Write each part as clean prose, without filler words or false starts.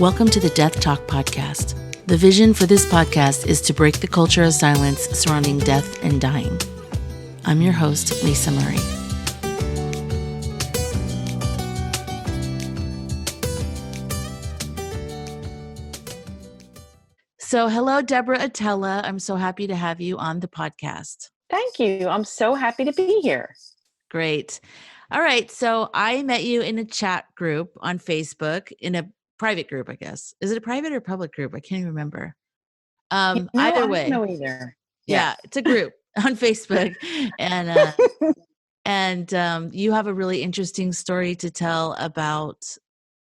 Welcome to the Death Talk podcast. The vision for this podcast is to break the culture of silence surrounding death and dying. I'm your host, Lisa Murray. So, hello, Deborah Atella. I'm so happy to have you on the podcast. Thank you. I'm so happy to be here. Great. All right. So I met you in a chat group on Facebook, in a private group, I guess. Is it a private or public group? I can't even remember. Either way. I don't know either. Yeah, it's a group on Facebook. And you have a really interesting story to tell about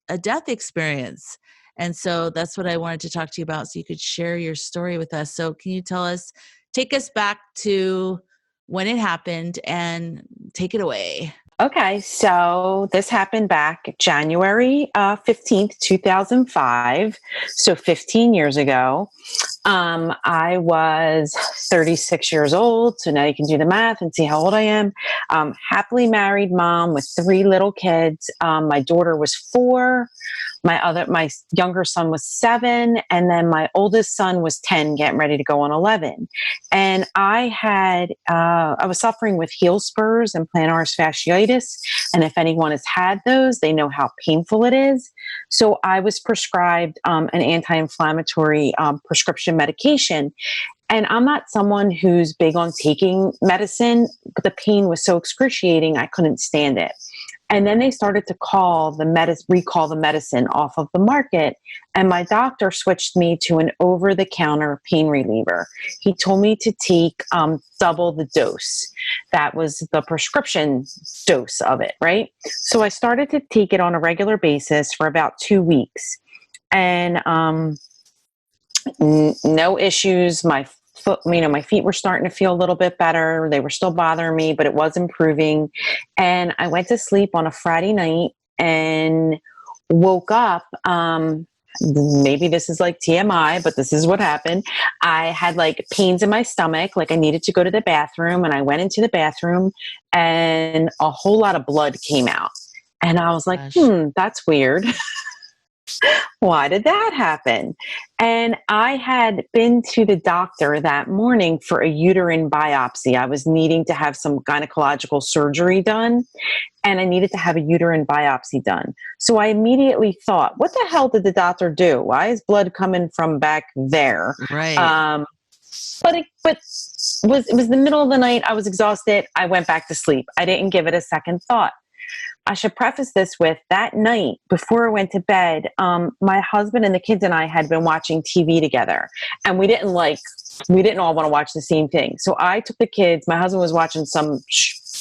a death experience. And so that's what I wanted to talk to you about, so you could share your story with us. So can you take us back to when it happened and take it away? Okay, so this happened back January 15th, 2005, so 15 years ago. I was 36 years old, so now you can do the math and see how old I am. Happily married mom with 3 little kids. My daughter was 4. My younger son was 7, and then my oldest son was 10, getting ready to go on 11. And I was suffering with heel spurs and plantar fasciitis. And if anyone has had those, they know how painful it is. So I was prescribed an anti-inflammatory prescription medication. And I'm not someone who's big on taking medicine, but the pain was so excruciating, I couldn't stand it. And then they started to recall the medicine off of the market. And my doctor switched me to an over-the-counter pain reliever. He told me to take double the dose. That was the prescription dose of it, right? So I started to take it on a regular basis for about 2 weeks. And no issues. My feet were starting to feel a little bit better. They were still bothering me, but it was improving. And I went to sleep on a Friday night and woke up. Maybe this is like TMI, but this is what happened. I had like pains in my stomach, like I needed to go to the bathroom, and I went into the bathroom and a whole lot of blood came out. And I was like, that's weird. Why did that happen? And I had been to the doctor that morning for a uterine biopsy. I was needing to have some gynecological surgery done, and I needed to have a uterine biopsy done. So I immediately thought, what the hell did the doctor do? Why is blood coming from back there? Right. But it was the middle of the night. I was exhausted. I went back to sleep. I didn't give it a second thought. I should preface this with, that night before I went to bed, my husband and the kids and I had been watching TV together, and we didn't all want to watch the same thing. So I took the kids. My husband was watching some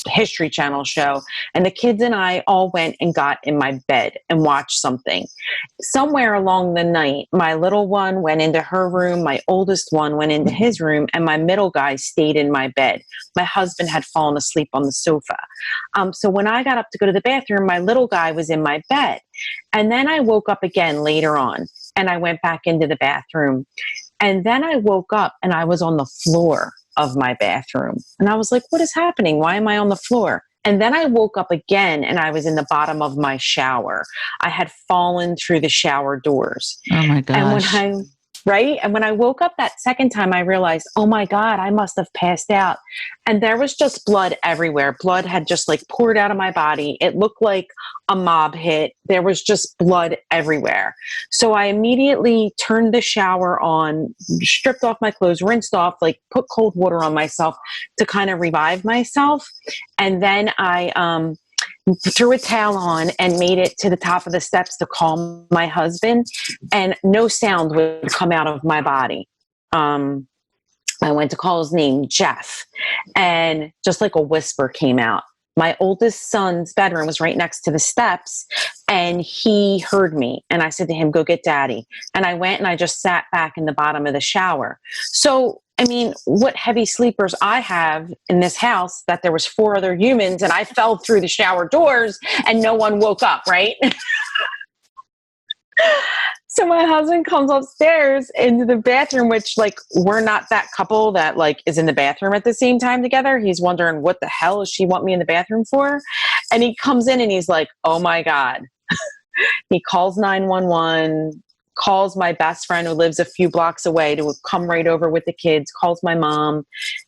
History Channel show, and the kids and I all went and got in my bed and watched something. Somewhere along the night, my little one went into her room, my oldest one went into his room, and my middle guy stayed in my bed. My husband had fallen asleep on the sofa. So when I got up to go to the bathroom, my little guy was in my bed. And then I woke up again later on, and I went back into the bathroom. And then I woke up and I was on the floor of my bathroom. And I was like, what is happening? Why am I on the floor? And then I woke up again and I was in the bottom of my shower. I had fallen through the shower doors. Oh my gosh. And when I woke up that second time, I realized, oh my God, I must have passed out. And there was just blood everywhere. Blood had just like poured out of my body. It looked like a mob hit. There was just blood everywhere. So I immediately turned the shower on, stripped off my clothes, rinsed off, like put cold water on myself to kind of revive myself. And then I threw a towel on and made it to the top of the steps to call my husband, and no sound would come out of my body. I went to call his name, Jeff, and just like a whisper came out. My oldest son's bedroom was right next to the steps, and he heard me. And I said to him, go get daddy. And I went and I just sat back in the bottom of the shower. So, I mean, what heavy sleepers I have in this house, that there was 4 other humans and I fell through the shower doors and no one woke up, right? So my husband comes upstairs into the bathroom, which like, we're not that couple that like is in the bathroom at the same time together. He's wondering, what the hell does she want me in the bathroom for? And he comes in and he's like, oh my God. He calls 911. calls my best friend who lives a few blocks away to come right over with the kids, calls my mom,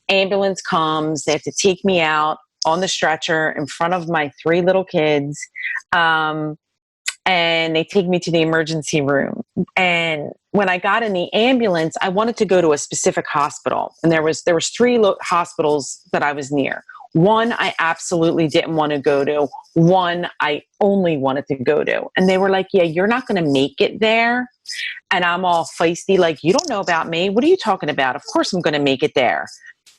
ambulance comes, they have to take me out on the stretcher in front of my 3 little kids. And they take me to the emergency room. And when I got in the ambulance, I wanted to go to a specific hospital. And there was 3 hospitals that I was near. One I absolutely didn't want to go to. One I only wanted to go to. And they were like, yeah, you're not going to make it there. And I'm all feisty, like, you don't know about me. What are you talking about? Of course I'm going to make it there.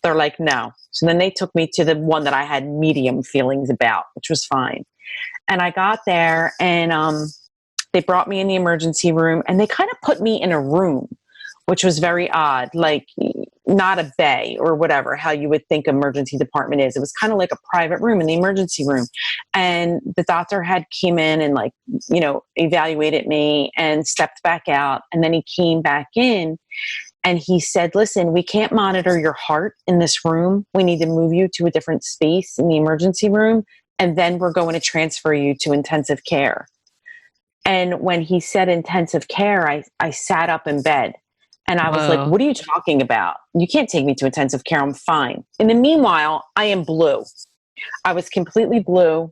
They're like, no. So then they took me to the one that I had medium feelings about, which was fine. And I got there and they brought me in the emergency room and they kind of put me in a room, which was very odd, like not a bay or whatever, how you would think emergency department is. It was kind of like a private room in the emergency room. And the doctor had came in and like, you know, evaluated me and stepped back out. And then he came back in and he said, listen, we can't monitor your heart in this room. We need to move you to a different space in the emergency room. And then we're going to transfer you to intensive care. And when he said intensive care, I sat up in bed and I was like, Whoa. what are you talking about? You can't take me to intensive care. I'm fine. In the meanwhile, I am blue. I was completely blue.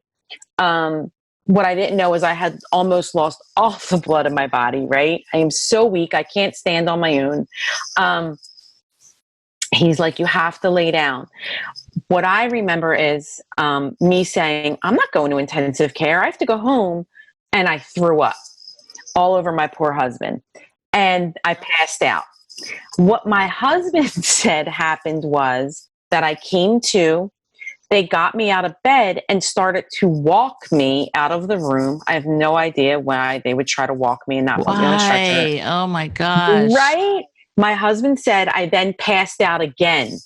What I didn't know is I had almost lost all the blood in my body, right? I am so weak. I can't stand on my own. He's like, you have to lay down. What I remember is me saying, I'm not going to intensive care. I have to go home. And I threw up all over my poor husband. And I passed out. What my husband said happened was that I came to, they got me out of bed and started to walk me out of the room. I have no idea why they would try to walk me and not put me on a stretcher. Why? Oh my gosh. Right? My husband said I then passed out again.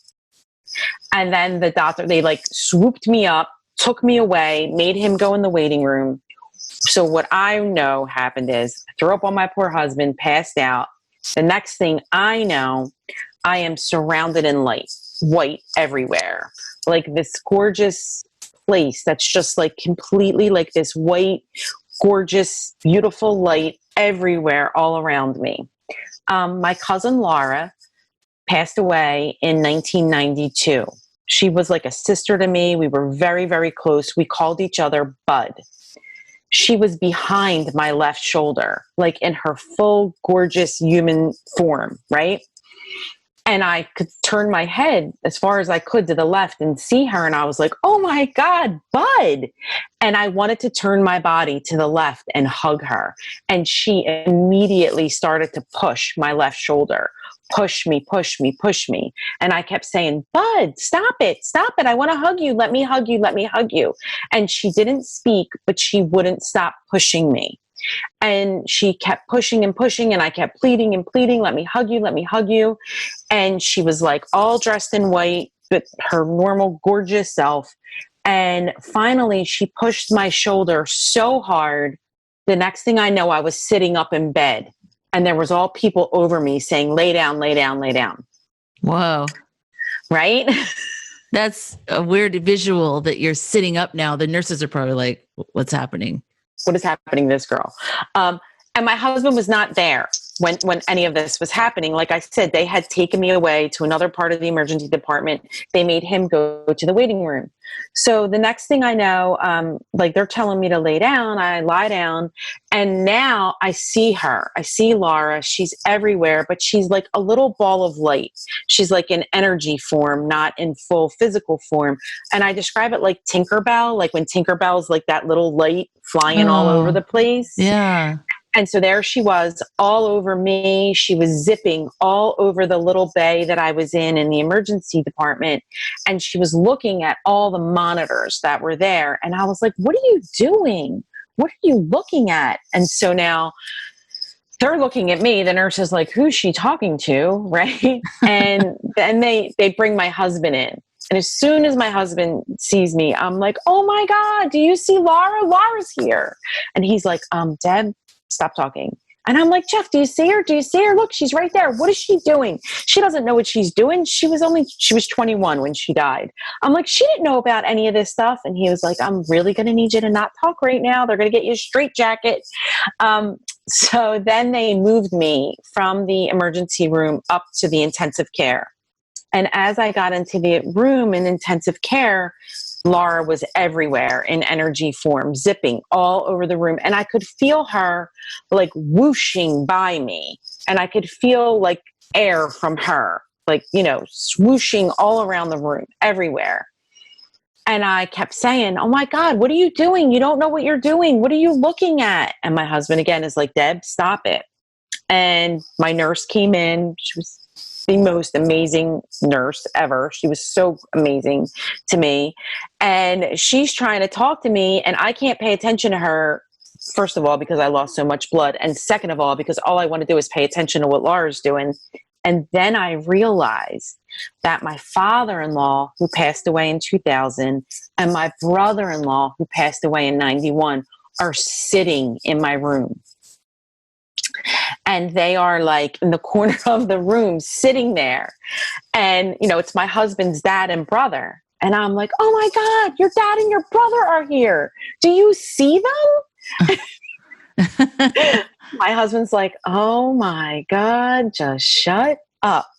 And then the doctor, they like swooped me up, took me away, made him go in the waiting room. So what I know happened is I threw up on my poor husband, passed out. The next thing I know, I am surrounded in light, white everywhere. Like this gorgeous place that's just like completely like this white, gorgeous, beautiful light everywhere all around me. My cousin Laura passed away in 1992. She was like a sister to me. We were very, very close. We called each other Bud. She was behind my left shoulder, like in her full, gorgeous human form, right? And I could turn my head as far as I could to the left and see her. And I was like, oh my God, Bud. And I wanted to turn my body to the left and hug her. And she immediately started to push my left shoulder. Push me, push me, push me. And I kept saying, Bud, stop it. Stop it. I want to hug you. Let me hug you. Let me hug you. And she didn't speak, but she wouldn't stop pushing me. And she kept pushing and pushing. And I kept pleading and pleading. Let me hug you. Let me hug you. And she was like all dressed in white, but her normal, gorgeous self. And finally, she pushed my shoulder so hard. The next thing I know, I was sitting up in bed. And there was all people over me saying, lay down, lay down, lay down. Whoa. Right? That's a weird visual that you're sitting up now. The nurses are probably like, what's happening? What is happening to this girl? And my husband was not there when any of this was happening. Like I said, they had taken me away to another part of the emergency department. They made him go to the waiting room. So the next thing I know, like they're telling me to lay down, I lie down, and now I see her. I see Laura. She's everywhere, but she's like a little ball of light. She's like in energy form, not in full physical form. And I describe it like Tinkerbell, like when Tinkerbell's like that little light flying all over the place. Yeah. And so there she was all over me. She was zipping all over the little bay that I was in the emergency department. And she was looking at all the monitors that were there. And I was like, what are you doing? What are you looking at? And so now they're looking at me. The nurse is like, who's she talking to? Right. And then they bring my husband in. And as soon as my husband sees me, I'm like, oh my God, do you see Laura? Laura's here. And he's like, Deb, stop talking. And I'm like, Jeff, do you see her? Do you see her? Look, she's right there. What is she doing? She doesn't know what she's doing. She was 21 when she died. I'm like, she didn't know about any of this stuff. And he was like, I'm really going to need you to not talk right now. They're going to get you a straitjacket. So then they moved me from the emergency room up to the intensive care. And as I got into the room in intensive care, Laura was everywhere in energy form, zipping all over the room. And I could feel her like whooshing by me. And I could feel like air from her, like, swooshing all around the room, everywhere. And I kept saying, "Oh my God, what are you doing? You don't know what you're doing. What are you looking at?" And my husband again is like, "Deb, stop it." And my nurse came in. She was the most amazing nurse ever. She was so amazing to me. And she's trying to talk to me, and I can't pay attention to her. First of all, because I lost so much blood. And second of all, because all I want to do is pay attention to what Laura's doing. And then I realized that my father-in-law, who passed away in 2000, and my brother-in-law, who passed away in 91, are sitting in my room. And they are like in the corner of the room sitting there. And, it's my husband's dad and brother. And I'm like, "Oh my God, your dad and your brother are here. Do you see them?" My husband's like, "Oh my God, just shut up."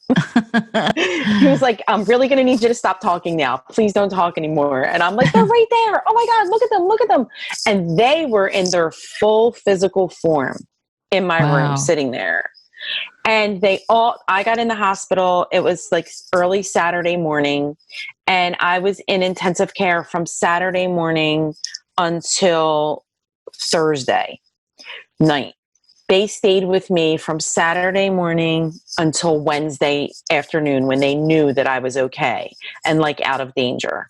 He was like, "I'm really going to need you to stop talking now. Please don't talk anymore." And I'm like, "They're right there. Oh my God, look at them. Look at them." And they were in their full physical form in my room, Wow. sitting there. And I got in the hospital. It was like early Saturday morning. And I was in intensive care from Saturday morning until Thursday night. They stayed with me from Saturday morning until Wednesday afternoon when they knew that I was okay and like out of danger.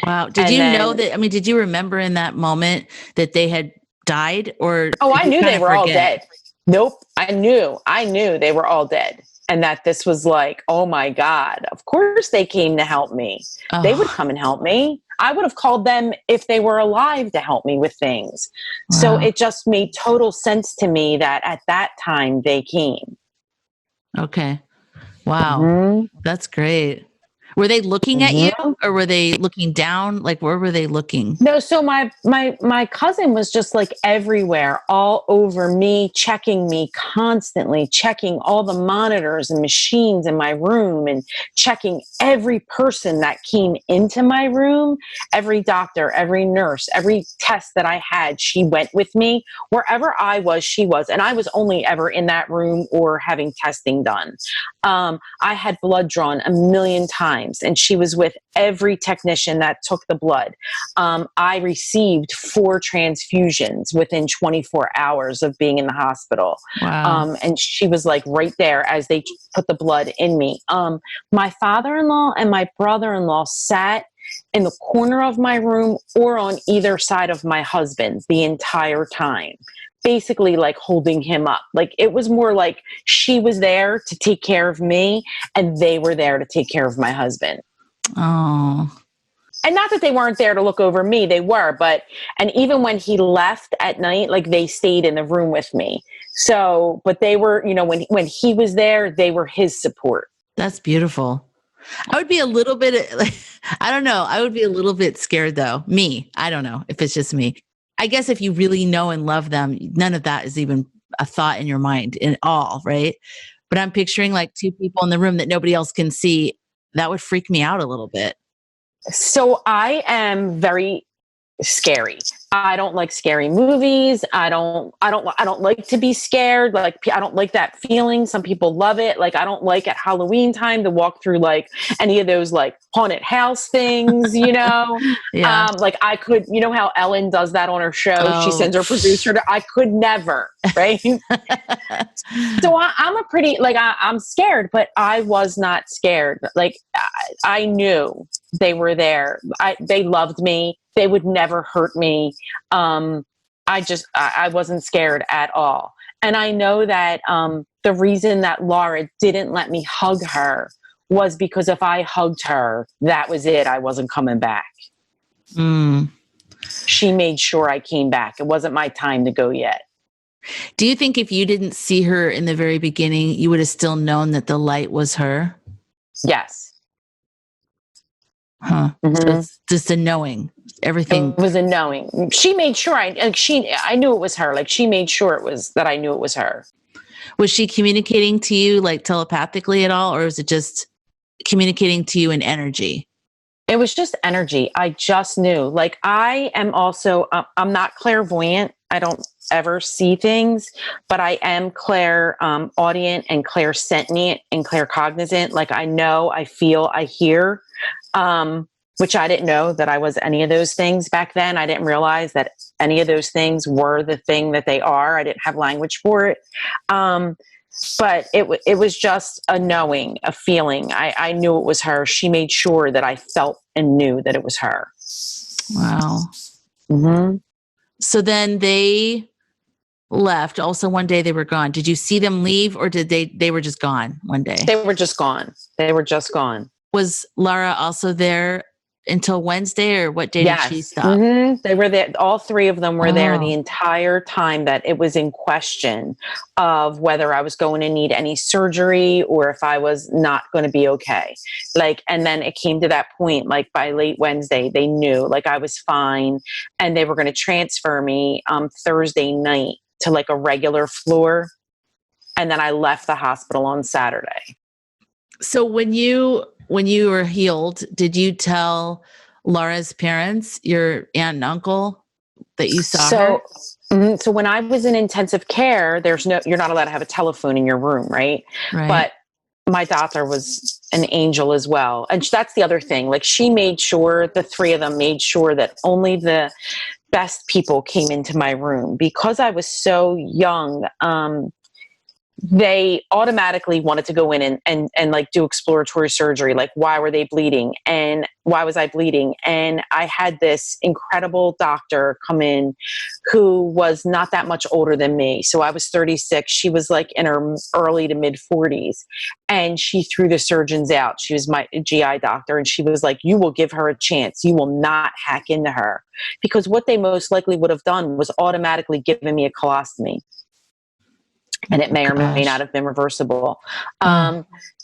Wow. Did And you know then, that? I mean, did you remember in that moment that they had died, or oh, did I you knew kind they of were all forget? dead. Nope. I knew they were all dead. And that this was like, oh my God, of course they came to help me. They would Oh, come and help me. I would have called them if they were alive to help me with things. So wow. it just made total sense to me that at that time they came. Okay. Wow. Mm-hmm. That's great. Were they looking at you, Mm-hmm. or were they looking down? Like, where were they looking? No, so my cousin was just like everywhere, all over me, checking me constantly, checking all the monitors and machines in my room and checking every person that came into my room, every doctor, every nurse, every test that I had. She went with me. Wherever I was, she was. And I was only ever in that room or having testing done. I had blood drawn a million times, and she was with every technician that took the blood. I received 4 transfusions within 24 hours of being in the hospital. Wow. And she was like right there as they put the blood in me. My father-in-law and my brother-in-law sat in the corner of my room or on either side of my husband the entire time, basically like holding him up. Like it was more like she was there to take care of me and they were there to take care of my husband. Oh, And not that they weren't there to look over me, they were, and even when he left at night, like they stayed in the room with me. So, but they were, when he was there, they were his support. that's beautiful. I would be a little bit like, I don't know. I would be a little bit scared though. Me. I don't know if it's just me. I guess if you really know and love them, none of that is even a thought in your mind at all, right? But I'm picturing like 2 people in the room that nobody else can see. That would freak me out a little bit. So I am very scary. I don't like scary movies. I don't like to be scared. Like I don't like that feeling. Some people love it. Like I don't like at Halloween time to walk through like any of those like haunted house things. Yeah. Like I could, how Ellen does that on her show. She Oh. sends her producer to, I could never, right? So I'm a pretty, like, I'm scared, but I was not scared. Like, I knew they were there. They loved me. They would never hurt me. I wasn't scared at all. And I know that the reason that Laura didn't let me hug her was because if I hugged her, that was it. I wasn't coming back. Mm. She made sure I came back. It wasn't my time to go yet. Do you think if you didn't see her in the very beginning, you would have still known that the light was her? Yes. Huh. So Mm-hmm. it's just a knowing everything. It was a knowing. She made sure I knew it was her. Like she made sure it was that I knew it was her. Was she communicating to you like telepathically at all, or was it just communicating to you in energy? It was just energy. I just knew. Like I am also, I'm not clairvoyant. I don't ever see things, but I am clairaudient and clairsentient and claircognizant. Like I know, I feel, I hear, which I didn't know that I was any of those things back then. I didn't realize that any of those things were the thing that they are. I didn't have language for it. But it was just a knowing, a feeling. I knew it was her. She made sure that I felt and knew that it was her. Wow. Mm-hmm. So then they left. Also, one day they were gone. Did you see them leave, or did they were just gone one day? They were just gone. They were just gone. Was Lara also there until Wednesday, or what day did she Yes. stop? Mm-hmm. They were there. All three of them were there the Oh. entire time that it was in question of whether I was going to need any surgery or if I was not going to be okay. Like, and then it came to that point, like by late Wednesday, they knew like I was fine and they were going to transfer me Thursday night to like a regular floor. And then I left the hospital on Saturday. So when you were healed, did you tell Laura's parents, your aunt and uncle, that you saw her? So when I was in intensive care, you're not allowed to have a telephone in your room, right? Right. But my doctor was an angel as well. And that's the other thing. Like she made sure, the three of them made sure that only the best people came into my room because I was so young. They automatically wanted to go in and like do exploratory surgery. Like, why were they bleeding? And why was I bleeding? And I had this incredible doctor come in who was not that much older than me. So I was 36. She was like in her early to mid 40s. And she threw the surgeons out. She was my GI doctor. And she was like, you will give her a chance. You will not hack into her. Because what they most likely would have done was automatically given me a colostomy. And it may or may not have been reversible.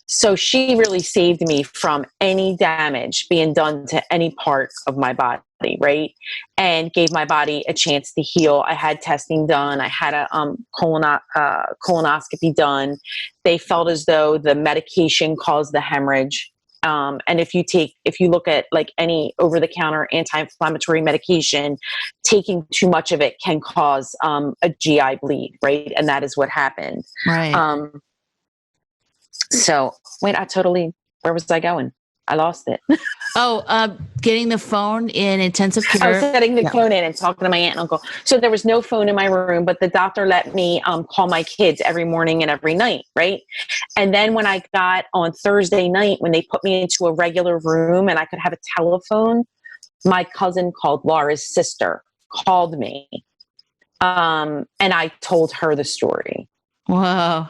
So she really saved me from any damage being done to any part of my body, right? And gave my body a chance to heal. I had testing done. I had a colonoscopy done. They felt as though the medication caused the hemorrhage. And if you look at like any over-the-counter anti-inflammatory medication, taking too much of it can cause a GI bleed, right? And that is what happened. Right. So wait, where was I going? I lost it. Getting the phone in intensive care. I was setting the phone in and talking to my aunt and uncle. So there was no phone in my room, but the doctor let me call my kids every morning and every night, right? And then when I got on Thursday night, when they put me into a regular room and I could have a telephone, my cousin called Laura's sister, called me. And I told her the story. Whoa.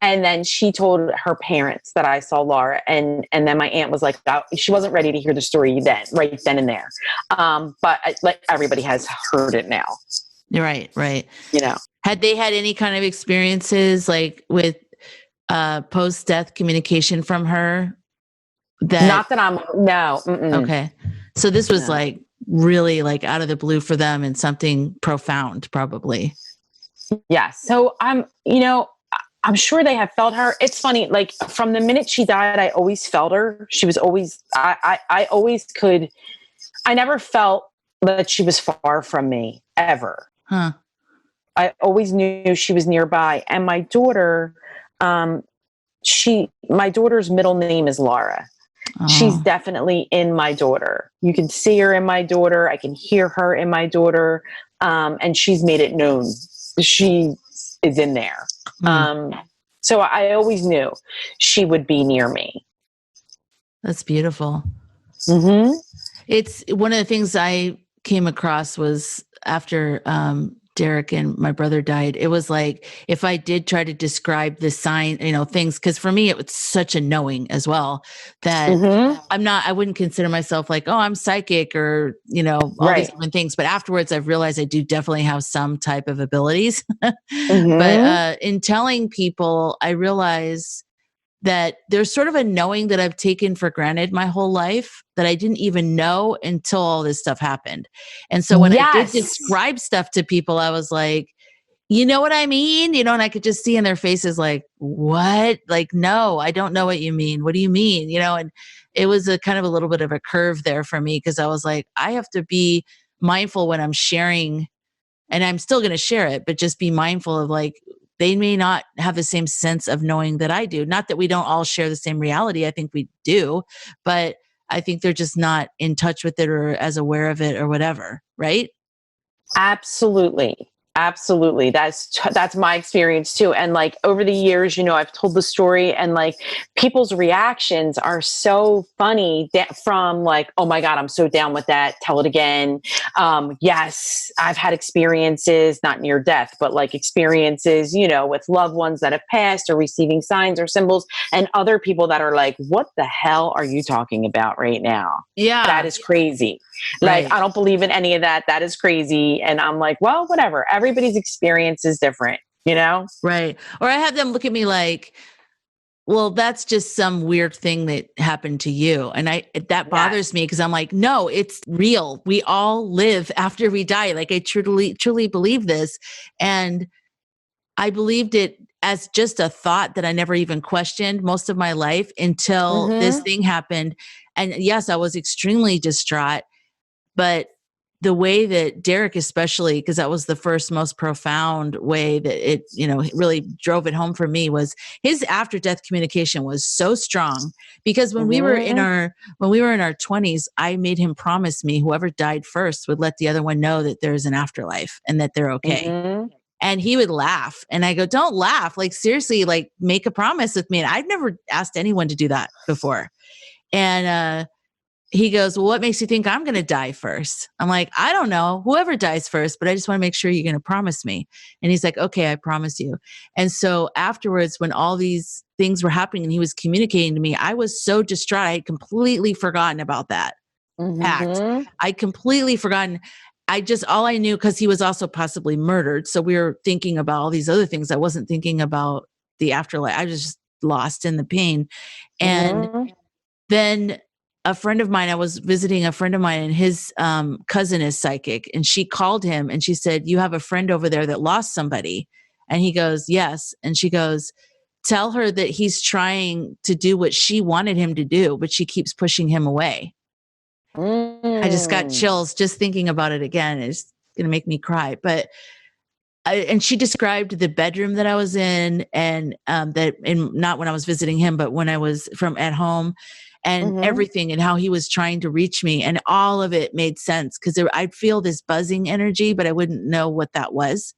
And then she told her parents that I saw Laura. And then my aunt was like, she wasn't ready to hear the story right then and there. But like everybody has heard it now. Right. You know, had they had any kind of experiences like with post-death communication from her? Not that no. Mm-mm. Okay. So this was like really like out of the blue for them and something profound, probably. Yeah. So I'm sure they have felt her. It's funny, like from the minute she died, I always felt her. She was always, I always could, I never felt that she was far from me ever. Huh. I always knew she was nearby. And my daughter, my daughter's middle name is Laura. Oh. She's definitely in my daughter. You can see her in my daughter. I can hear her in my daughter. And she's made it known. She is in there. So I always knew she would be near me. That's beautiful. Mm-hmm. It's one of the things I came across was after Derek and my brother died. It was like, if I did try to describe the sign, things, because for me, it was such a knowing as well that I wouldn't consider myself like, oh, I'm psychic or, all these different things. But afterwards, I've realized I do definitely have some type of abilities. But in telling people, I realize that there's sort of a knowing that I've taken for granted my whole life that I didn't even know until all this stuff happened. And so when I did Yes. describe stuff to people, I was like, you know what I mean? And I could just see in their faces like, what? Like, no, I don't know what you mean. What do you mean? And it was a kind of a little bit of a curve there for me because I was like, I have to be mindful when I'm sharing, and I'm still going to share it, but just be mindful of like, they may not have the same sense of knowing that I do. Not that we don't all share the same reality. I think we do, but I think they're just not in touch with it or as aware of it or whatever. Right. Absolutely. Absolutely. That's my experience too. And like over the years, I've told the story and like people's reactions are so funny from like, oh my God, I'm so down with that. Tell it again. Yes, I've had experiences, not near death, but like experiences, with loved ones that have passed or receiving signs or symbols, and other people that are like, what the hell are you talking about right now? That Yeah. is crazy. Like, Right. I don't believe in any of that. That is crazy. And I'm like, well, whatever. Everybody's experience is different, Right. Or I have them look at me like, well, that's just some weird thing that happened to you. And that bothers Yes. me because I'm like, no, it's real. We all live after we die. Like I truly believe this. And I believed it as just a thought that I never even questioned most of my life until this Mm-hmm. thing happened. And yes, I was extremely distraught, but the way that Derek, especially, because that was the first most profound way that it really drove it home for me, was his after death communication was so strong. Because when we were in Mm-hmm. our 20s, I made him promise me whoever died first would let the other one know that there's an afterlife and that they're okay. Mm-hmm. And he would laugh. And I go, don't laugh. Like, seriously, like, make a promise with me. And I've never asked anyone to do that before. And he goes, well, what makes you think I'm going to die first? I'm like, I don't know, whoever dies first, but I just want to make sure you're going to promise me. And he's like, okay, I promise you. And so afterwards, when all these things were happening and he was communicating to me, I was so distraught. I had completely forgotten about that pact. Mm-hmm. I'd completely forgotten. All I knew, because he was also possibly murdered. So we were thinking about all these other things. I wasn't thinking about the afterlife. I was just lost in the pain. And Mm-hmm. then I was visiting a friend of mine, and his cousin is psychic. And she called him and she said, you have a friend over there that lost somebody. And he goes, yes. And she goes, tell her that he's trying to do what she wanted him to do, but she keeps pushing him away. I just got Mm-hmm. chills just thinking about it again. It's going to make me cry. And she described the bedroom that I was in, and not when I was visiting him, but when I was from at home, and Mm-hmm. everything, and how he was trying to reach me, and all of it made sense because I'd feel this buzzing energy, but I wouldn't know what that was.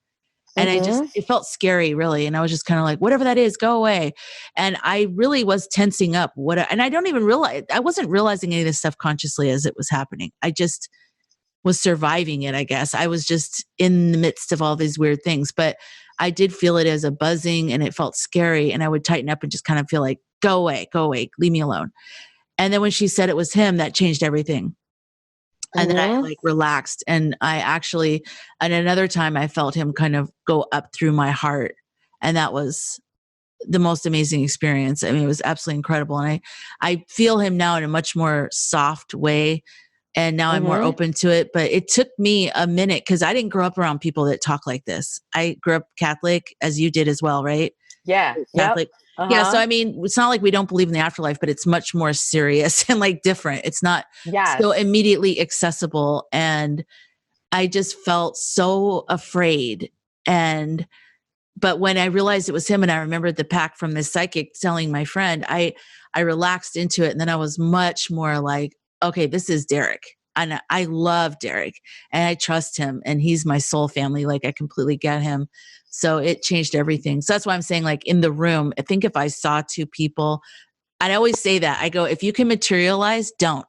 And Mm-hmm. it felt scary, really. And I was just kind of like, whatever that is, go away. And I really was tensing up. And I don't even realize, I wasn't realizing any of this stuff consciously as it was happening. I just was surviving it, I guess. I was just in the midst of all these weird things, but I did feel it as a buzzing and it felt scary. And I would tighten up and just kind of feel like, go away, leave me alone. And then when she said it was him, that changed everything. And then I Mm-hmm. like relaxed. And and another time I felt him kind of go up through my heart. And that was the most amazing experience. I mean, it was absolutely incredible. And I feel him now in a much more soft way. And now I'm more Mm-hmm. open to it. But it took me a minute because I didn't grow up around people that talk like this. I grew up Catholic, as you did as well, right? Yeah. Yep. Catholic. Yeah. So, Uh-huh. I mean, it's not like we don't believe in the afterlife, but it's much more serious and like different. It's not so Yes. immediately accessible. And I just felt so afraid. But when I realized it was him and I remembered the pact from this psychic telling my friend, I relaxed into it. And then I was much more like, okay, this is Derek. And I love Derek and I trust him and he's my soul family. Like I completely get him. So it changed everything. So that's why I'm saying, like, in the room, I think if I saw two people, I always say that. I go, if you can materialize, don't.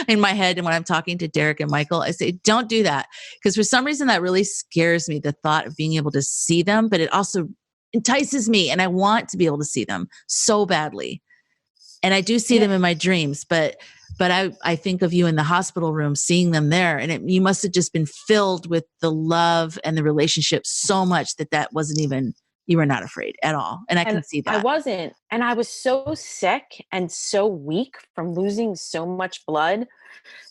In my head, and when I'm talking to Derek and Michael, I say, don't do that. Because for some reason that really scares me, the thought of being able to see them, but it also entices me and I want to be able to see them so badly. And I do see Yeah. them in my dreams, but I think of you in the hospital room, seeing them there, and you must have just been filled with the love and the relationship so much that wasn't even, you were not afraid at all. And I And can see I that. wasn't. And I was so sick and so weak from losing so much blood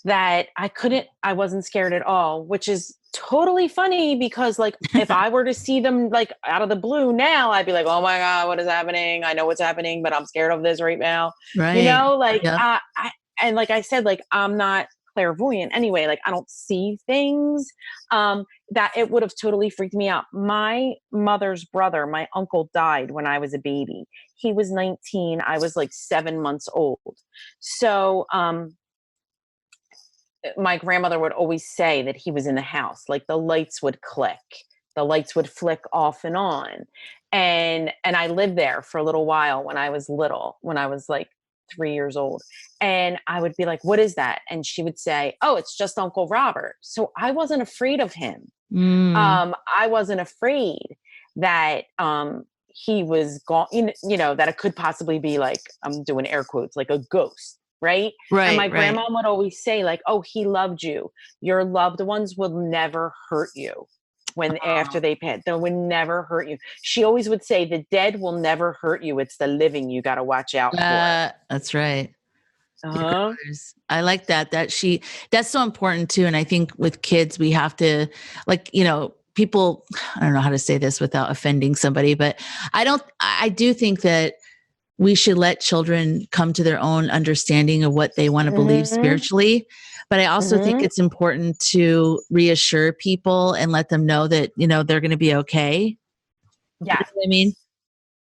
that I wasn't scared at all, which is totally funny because like if I were to see them like out of the blue now, I'd be like, oh my God, what is happening? I know what's happening, but I'm scared of this right now. Right. Like Yep. and like I said, like I'm not clairvoyant anyway, like I don't see things. That it would have totally freaked me out. My mother's brother, my uncle, died when I was a baby. He was 19. I was like 7 months old. So my grandmother would always say that he was in the house, like the lights would click, the lights would flick off and on. And I lived there for a little while when I was little, when I was like 3 years old. And I would be like, what is that? And she would say, oh, it's just Uncle Robert. So I wasn't afraid of him. Mm, I wasn't afraid that he was gone, that it could possibly be like, I'm doing air quotes, like a ghost, right? And right. my Right. grandma would always say, like, oh, he loved you. Your loved ones will never hurt you when after they pass. They would never hurt you. She always would say, the dead will never hurt you. It's the living you got to watch out for. That's right. Your Uh-huh. grandmother's. I like that. That's so important too. And I think with kids, we have to, like, people, I don't know how to say this without offending somebody, but I do think that we should let children come to their own understanding of what they want to believe Mm-hmm. spiritually. But I also think Mm-hmm. it's important to reassure people and let them know that, they're going to be okay. You know Yes. what I mean?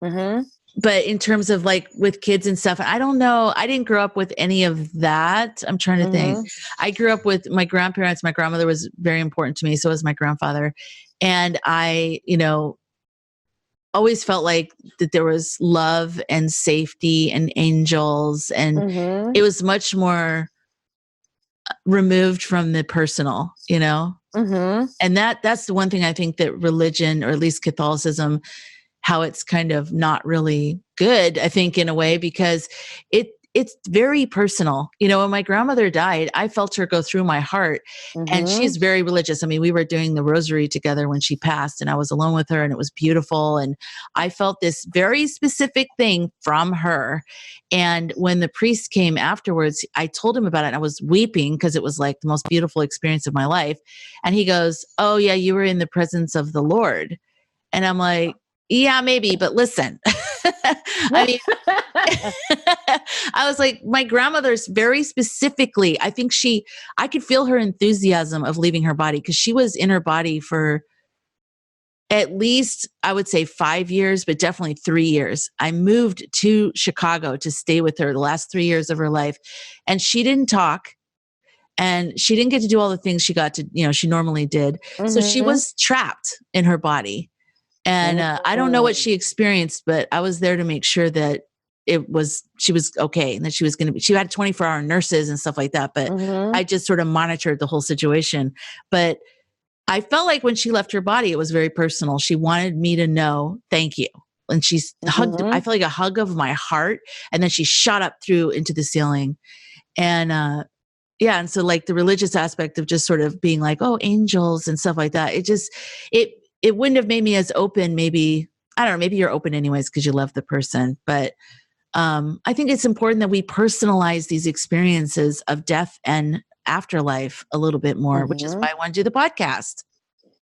Mm-hmm. But in terms of like with kids and stuff, I don't know. I didn't grow up with any of that. I'm trying to think. Mm-hmm. I grew up with my grandparents. My grandmother was very important to me. So was my grandfather. And I, always felt like that there was love and safety and angels. And Mm-hmm. it was much more removed from the personal. Mm-hmm. And that's the one thing I think that religion, or at least Catholicism, how it's kind of not really good, I think, in a way, because it's very personal. When my grandmother died, I felt her go through my heart, and Mm-hmm. she's very religious. I mean, we were doing the rosary together when she passed, and I was alone with her, and it was beautiful. And I felt this very specific thing from her. And when the priest came afterwards, I told him about it, and I was weeping because it was like the most beautiful experience of my life. And he goes, "Oh yeah, you were in the presence of the Lord." And I'm like, yeah, maybe, but listen. I mean, I was like, my grandmother's very specifically, I could feel her enthusiasm of leaving her body, because she was in her body for at least, I would say 5 years, but definitely 3 years. I moved to Chicago to stay with her the last 3 years of her life. And she didn't talk, and she didn't get to do all the things she got to, she normally did. So she Mm-hmm. was trapped in her body. And I don't know what Mm. she experienced, but I was there to make sure that she was okay, and that she had 24-hour nurses and stuff like that. But Mhm, I just sort of monitored the whole situation. But I felt like when she left her body, it was very personal. She wanted me to know, thank you. And I mhm, felt like a hug of my heart. And then she shot up through into the ceiling. And, yeah. And so like the religious aspect of just sort of being like, oh, angels and stuff like that. It, it wouldn't have made me as open. Maybe, I don't know, maybe you're open anyways, because you love the person. But I think it's important that we personalize these experiences of death and afterlife a little bit more, which is mhm. why I want to do the podcast.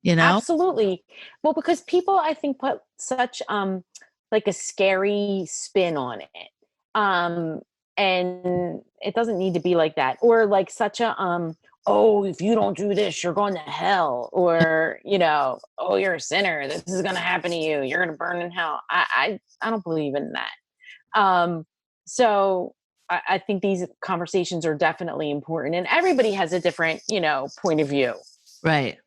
Absolutely. Well, because people, I think, put such like a scary spin on it. Um, and it doesn't need to be like that. Or like such a oh, if you don't do this, you're going to hell. Or, oh, you're a sinner. This is gonna happen to you. You're gonna burn in hell. I don't believe in that. So I think these conversations are definitely important, and everybody has a different, point of view Right.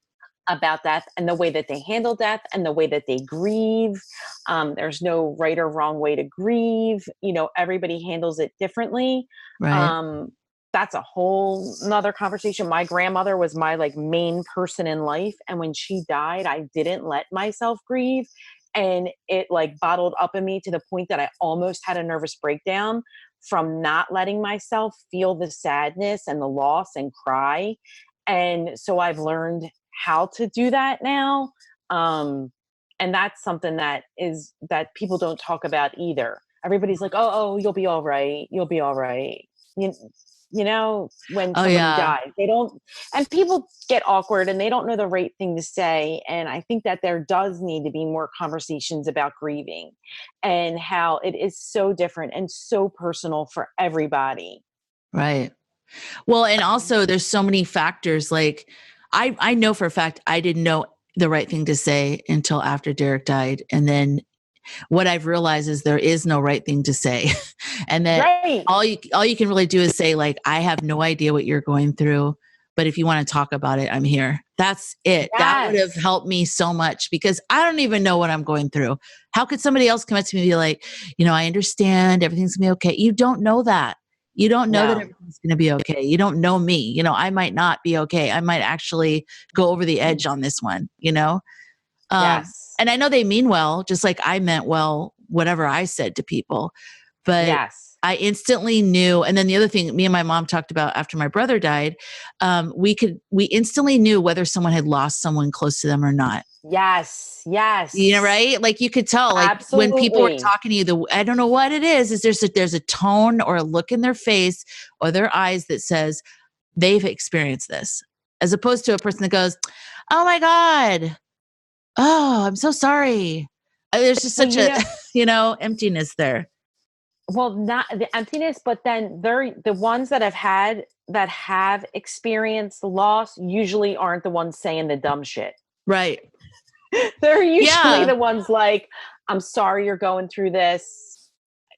about death and the way that they handle death and the way that they grieve. There's no right or wrong way to grieve. Everybody handles it differently. Right. Um, that's a whole nother conversation. My grandmother was my like main person in life. And when she died, I didn't let myself grieve. And it like bottled up in me to the point that I almost had a nervous breakdown from not letting myself feel the sadness and the loss and cry. And so I've learned how to do that now. Um, And that's something that people don't talk about either. Everybody's like, oh, you'll be all right. You'll be all right. You, when Oh somebody yeah. dies, they don't, and people get awkward and they don't know the right thing to say. And I think that there does need to be more conversations about grieving and how it is so different and so personal for everybody. Right. Well, and also there's so many factors. Like I know for a fact I didn't know the right thing to say until after Derek died. And then what I've realized is there is no right thing to say. And that Right. all you can really do is say, like, I have no idea what you're going through, but if you want to talk about it, I'm here. That's it. That would have Yes. helped me so much because I don't even know what I'm going through. How could somebody else come up to me and be like, I understand everything's gonna be okay. You don't know that. You don't know that No. everything's going to be okay. You don't know me. I might not be okay. I might actually go over the edge on this one. Yes. And I know they mean well, just like I meant well, whatever I said to people. But Yes. I instantly knew. And then the other thing me and my mom talked about after my brother died, we instantly knew whether someone had lost someone close to them or not. Yes. Yes. Right? Like you could tell, like when people were Absolutely. talking to you, I don't know what it is there's a tone or a look in their face or their eyes that says they've experienced this, as opposed to a person that goes, "Oh my God. Oh, I'm so sorry." There's just Well, such a, emptiness there. not the emptiness, but then they're the ones that have experienced loss usually aren't the ones saying the dumb shit. Right. They're usually Yeah. the ones like, I'm sorry you're going through this.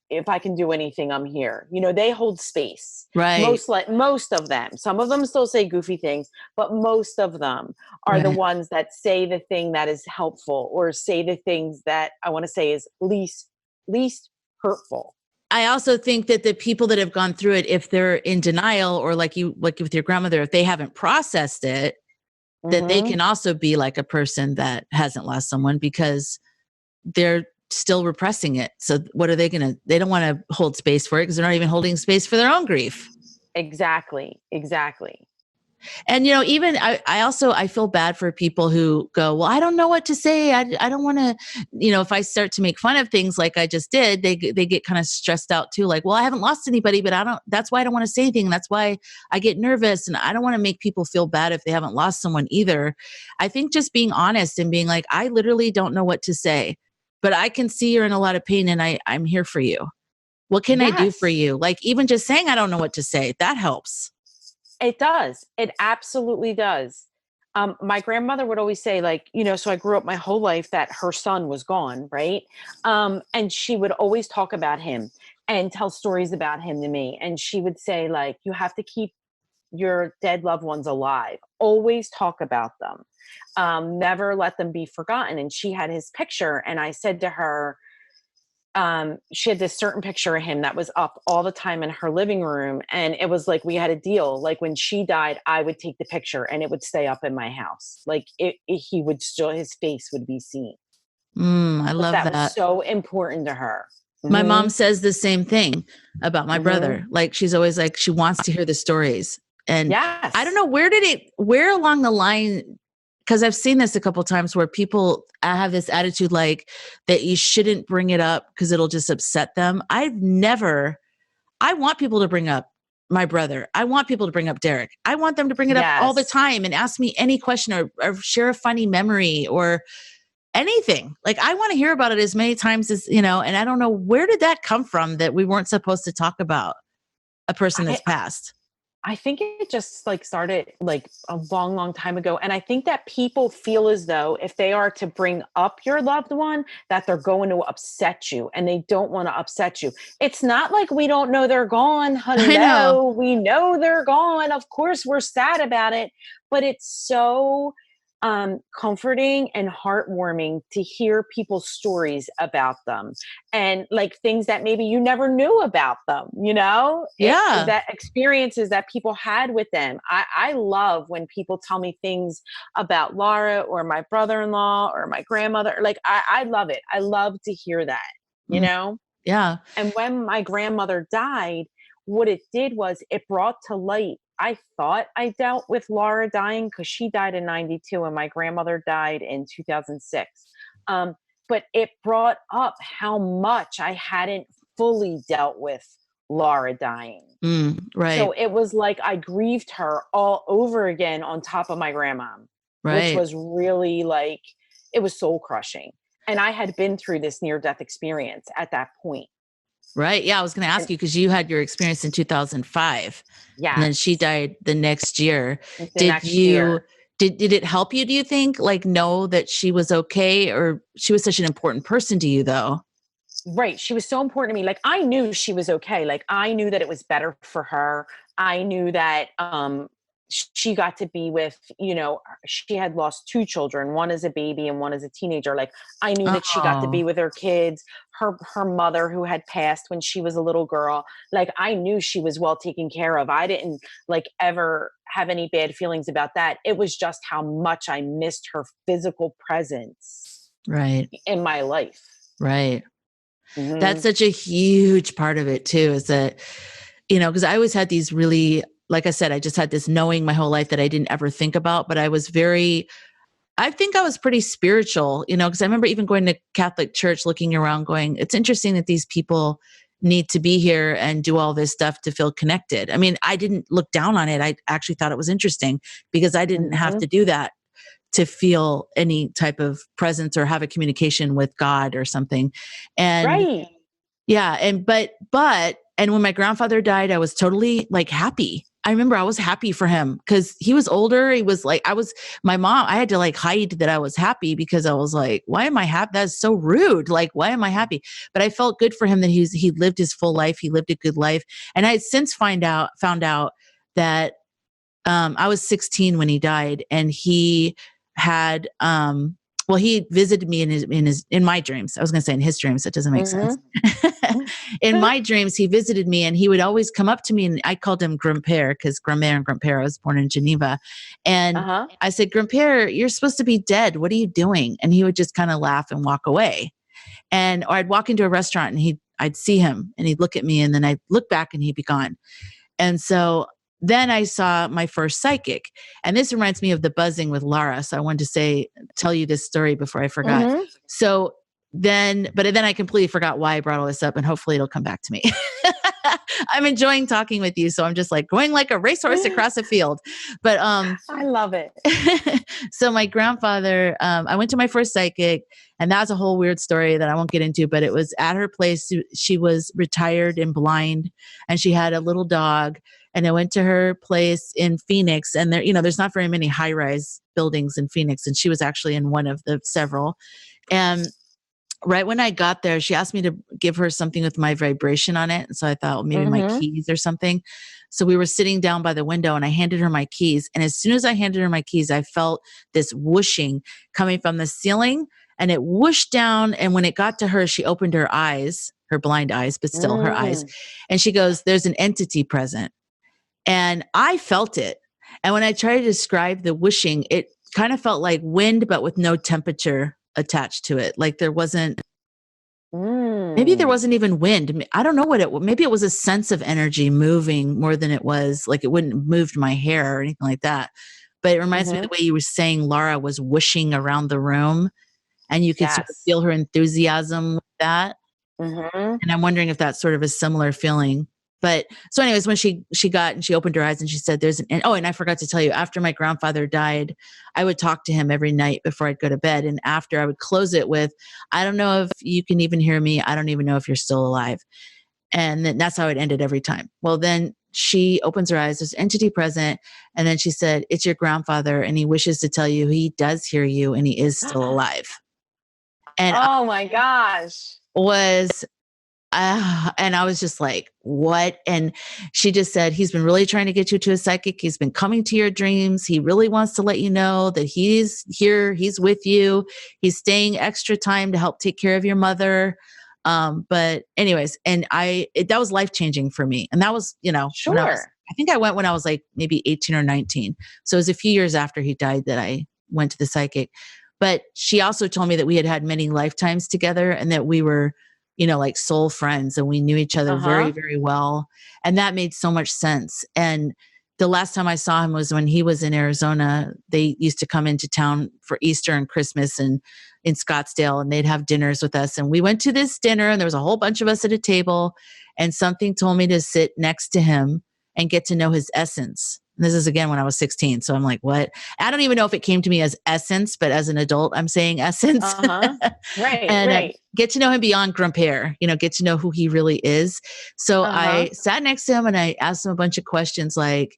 If I can do anything, I'm here. They hold space. Right. Most of them. Some of them still say goofy things, but most of them are the Right. ones that say the thing that is helpful or say the things that I want to say is least hurtful. I also think that the people that have gone through it, if they're in denial or like with your grandmother, if they haven't processed it, that they Hmm. can also be like a person that hasn't lost someone because they're still repressing it. So what are they going to, they don't want to hold space for it because they're not even holding space for their own grief. Exactly. Exactly. And, even I feel bad for people who go, well, I don't know what to say. I don't want to, if I start to make fun of things like I just did, they get kind of stressed out too. Like, well, I haven't lost anybody, but that's why I don't want to say anything. That's why I get nervous. And I don't want to make people feel bad if they haven't lost someone either. I think just being honest and being like, I literally don't know what to say, but I can see you're in a lot of pain and I'm here for you. What can I do for Yes. you? Like even just saying, I don't know what to say, that helps. It does. It absolutely does. My grandmother would always say, like, so I grew up my whole life that her son was gone, right? And she would always talk about him and tell stories about him to me. And she would say, like, you have to keep your dead loved ones alive. Always talk about them. Never let them be forgotten. And she had his picture. And I said to her, she had this certain picture of him that was up all the time in her living room. And it was like we had a deal. Like when she died, I would take the picture and it would stay up in my house. Like he would still, his face would be seen. I But love that was that. so important to her. My Hmm. mom says the same thing about my Hmm. brother. Like she's always like, she wants to hear the stories. And I don't Yes. know where along the line, because I've seen this a couple times where people have this attitude like that you shouldn't bring it up because it'll just upset them. I want people to bring up my brother. I want people to bring up Derek. I want them to bring it up all the Yes. time and ask me any question or share a funny memory or anything. Like I want to hear about it as many times as, and I don't know where did that come from that we weren't supposed to talk about a person I, that's passed. I think it just like started like a long, long time ago. And I think that people feel as though if they are to bring up your loved one, that they're going to upset you and they don't want to upset you. It's not like we don't know they're gone. I know. Hello. We know they're gone. Of course, we're sad about it, but it's so comforting and heartwarming to hear people's stories about them and like things that maybe you never knew about them, Yeah. that experiences that people had with them. I love when people tell me things about Laura or my brother-in-law or my grandmother. Like, I love it. I love to hear that, you Mm, know? yeah. And when my grandmother died, what it did was it brought to light. I thought I dealt with Laura dying because she died in 92 and my grandmother died in 2006. But it brought up how much I hadn't fully dealt with Laura dying. Right. So it was like I grieved her all over again on top of my grandmom, which Right. was really like, it was soul crushing. And I had been through this near death experience at that point. Right. Yeah. I was going to ask And you because you had your experience in 2005 and then she yes, died the next year. the Did next you, year. did it help you, do you think? Like, know that she was okay, or she was such an important person to you though? Right. She was so important to me. Like I knew she was okay. Like I knew that it was better for her. I knew that she got to be with, she had lost two children, one as a baby and one as a teenager. Like I knew that she got to Oh, be with her kids, her mother who had passed when she was a little girl. Like I knew she was well taken care of. I didn't like ever have any bad feelings about that. It was just how much I missed her physical presence right. in my life. Right. That's Hmm. such a huge part of it too, is that, because I always had these really, like I said, I just had this knowing my whole life that I didn't ever think about, but I think I was pretty spiritual, because I remember even going to Catholic church, looking around going, it's interesting that these people need to be here and do all this stuff to feel connected. I mean, I didn't look down on it. I actually thought it was interesting because I didn't have Hmm. to do that to feel any type of presence or have a communication with God or something. And Right. yeah, and when my grandfather died, I was totally like happy. I remember I was happy for him because he was older. He was like, my mom, I had to like hide that I was happy because I was like, why am I happy? That's so rude. Like, why am I happy? But I felt good for him that he lived his full life. He lived a good life. And I had since found out that I was 16 when he died, and he had well, he visited me in my dreams. I was going to say in his dreams. That doesn't make sense. Hmm. In my dreams, he visited me, and he would always come up to me, and I called him Grand-père because Grand-mère and Grand-père. I was born in Geneva, and Uh-huh. I said, Grand-père, you're supposed to be dead. What are you doing? And he would just kind of laugh and walk away. Or I'd walk into a restaurant, and I'd see him, and he'd look at me, and then I'd look back, and he'd be gone. And so then I saw my first psychic. And this reminds me of the buzzing with Lara. So I wanted to tell you this story before I forgot. Hmm. So but then I completely forgot why I brought all this up, and hopefully it'll come back to me. I'm enjoying talking with you. So I'm just like going like a racehorse across a field. But I love it. so my grandfather, I went to my first psychic, and that's a whole weird story that I won't get into, but it was at her place. She was retired and blind, and she had a little dog. And I went to her place in Phoenix, and there's not very many high-rise buildings in Phoenix. And she was actually in one of the several. And right when I got there, she asked me to give her something with my vibration on it. And so I thought, well, maybe my Hmm. keys or something. So we were sitting down by the window, and I handed her my keys. And as soon as I handed her my keys, I felt this whooshing coming from the ceiling, and it whooshed down. And when it got to her, she opened her eyes, her blind eyes, but still her eyes. Mm. And she goes, there's an entity present. And I felt it. And when I tried to describe the whooshing, it kind of felt like wind, but with no temperature attached to it. Like maybe there Mm. wasn't even wind. I don't know maybe it was a sense of energy moving more than it was like it wouldn't have moved my hair or anything like that. But it reminds me of Hmm. the way you were saying Laura was whooshing around the room, and you could sort of Yes. feel her enthusiasm with that. Hmm. And I'm wondering if that's sort of a similar feeling. But so anyways, when she got and she opened her eyes and she said, and I forgot to tell you, after my grandfather died, I would talk to him every night before I'd go to bed. And after, I would close it with, I don't know if you can even hear me. I don't even know if you're still alive. And then that's how it ended every time. Well, then she opens her eyes, there's entity present. And then she said, it's your grandfather, and he wishes to tell you he does hear you and he is still alive. And I Oh my gosh. was and I was just like, what? And she just said, he's been really trying to get you to a psychic. He's been coming to your dreams. He really wants to let you know that he's here. He's with you. He's staying extra time to help take care of your mother. But anyways, and that was life-changing for me. And that was, Sure. I think I went when I was like maybe 18 or 19. So it was a few years after he died that I went to the psychic. But she also told me that we had had many lifetimes together, and that we were, like soul friends, and we knew each other very, Uh-huh. very well. And that made so much sense. And the last time I saw him was when he was in Arizona. They used to come into town for Easter and Christmas and in Scottsdale, and they'd have dinners with us. And we went to this dinner and there was a whole bunch of us at a table, and something told me to sit next to him and get to know his essence. And this is again when I was 16. So I'm like, what? I don't even know if it came to me as essence, but as an adult, I'm saying essence. Uh-huh. Right, And right. get to know him beyond grump hair, get to know who he really is. So Uh-huh. I sat next to him and I asked him a bunch of questions like,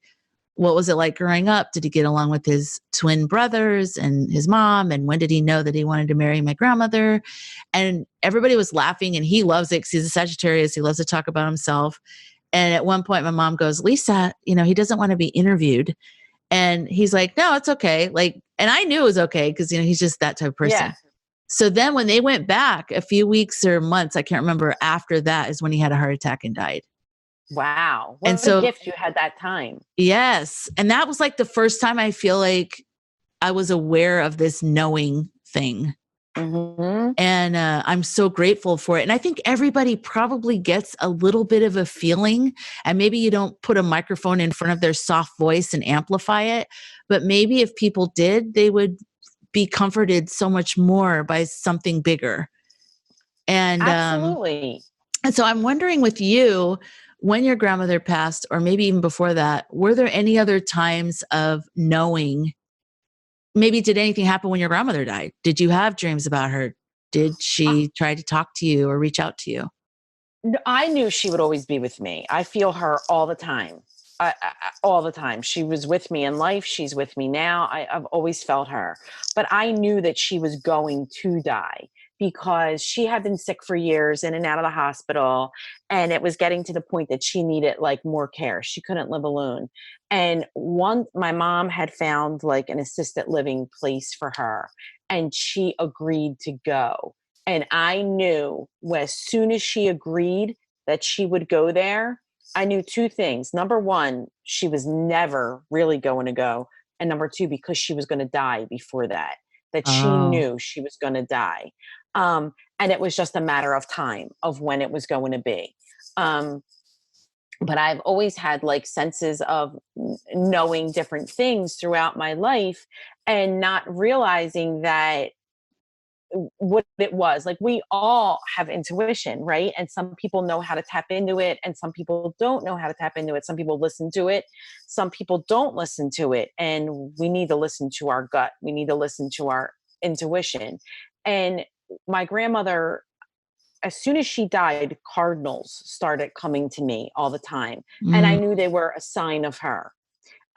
what was it like growing up? Did he get along with his twin brothers and his mom? And when did he know that he wanted to marry my grandmother? And everybody was laughing, and he loves it because he's a Sagittarius. He loves to talk about himself. And at one point, my mom goes, Lisa, he doesn't want to be interviewed. And he's like, no, it's okay. Like, and I knew it was okay because, he's just that type of Yeah. person. So then when they went back a few weeks or months, I can't remember, after that is when he had a heart attack and died. Wow. And What a so, gift you had that time. yes. And that was like the first time I feel like I was aware of this knowing thing. Mm-hmm. And I'm so grateful for it. And I think everybody probably gets a little bit of a feeling, and maybe you don't put a microphone in front of their soft voice and amplify it, but maybe if people did, they would be comforted so much more by something bigger. Absolutely. And so I'm wondering with you, when your grandmother passed, or maybe even before that, were there any other times of knowing? Maybe did anything happen when your grandmother died? Did you have dreams about her? Did she try to talk to you or reach out to you? I knew she would always be with me. I feel her all the time. All the time. She was with me in life. She's with me now. I've always felt her. But I knew that she was going to die because she had been sick for years, in and out of the hospital. And it was getting to the point that she needed like more care. She couldn't live alone. And my mom had found like an assisted living place for her, and she agreed to go. And I knew as soon as she agreed that she would go there, I knew two things. Number one, she was never really going to go. And number two, because she was going to die before that she Oh, knew she was going to die. And it was just a matter of time of when it was going to be. Um, but I've always had like senses of knowing different things throughout my life and not realizing that what it was. Like, we all have intuition, right? And some people know how to tap into it, and some people don't know how to tap into it. Some people listen to it, some people don't listen to it. And we need to listen to our gut, we need to listen to our intuition. And my grandmother, as soon as she died, cardinals started coming to me all the time, and I mm, knew they were a sign of her.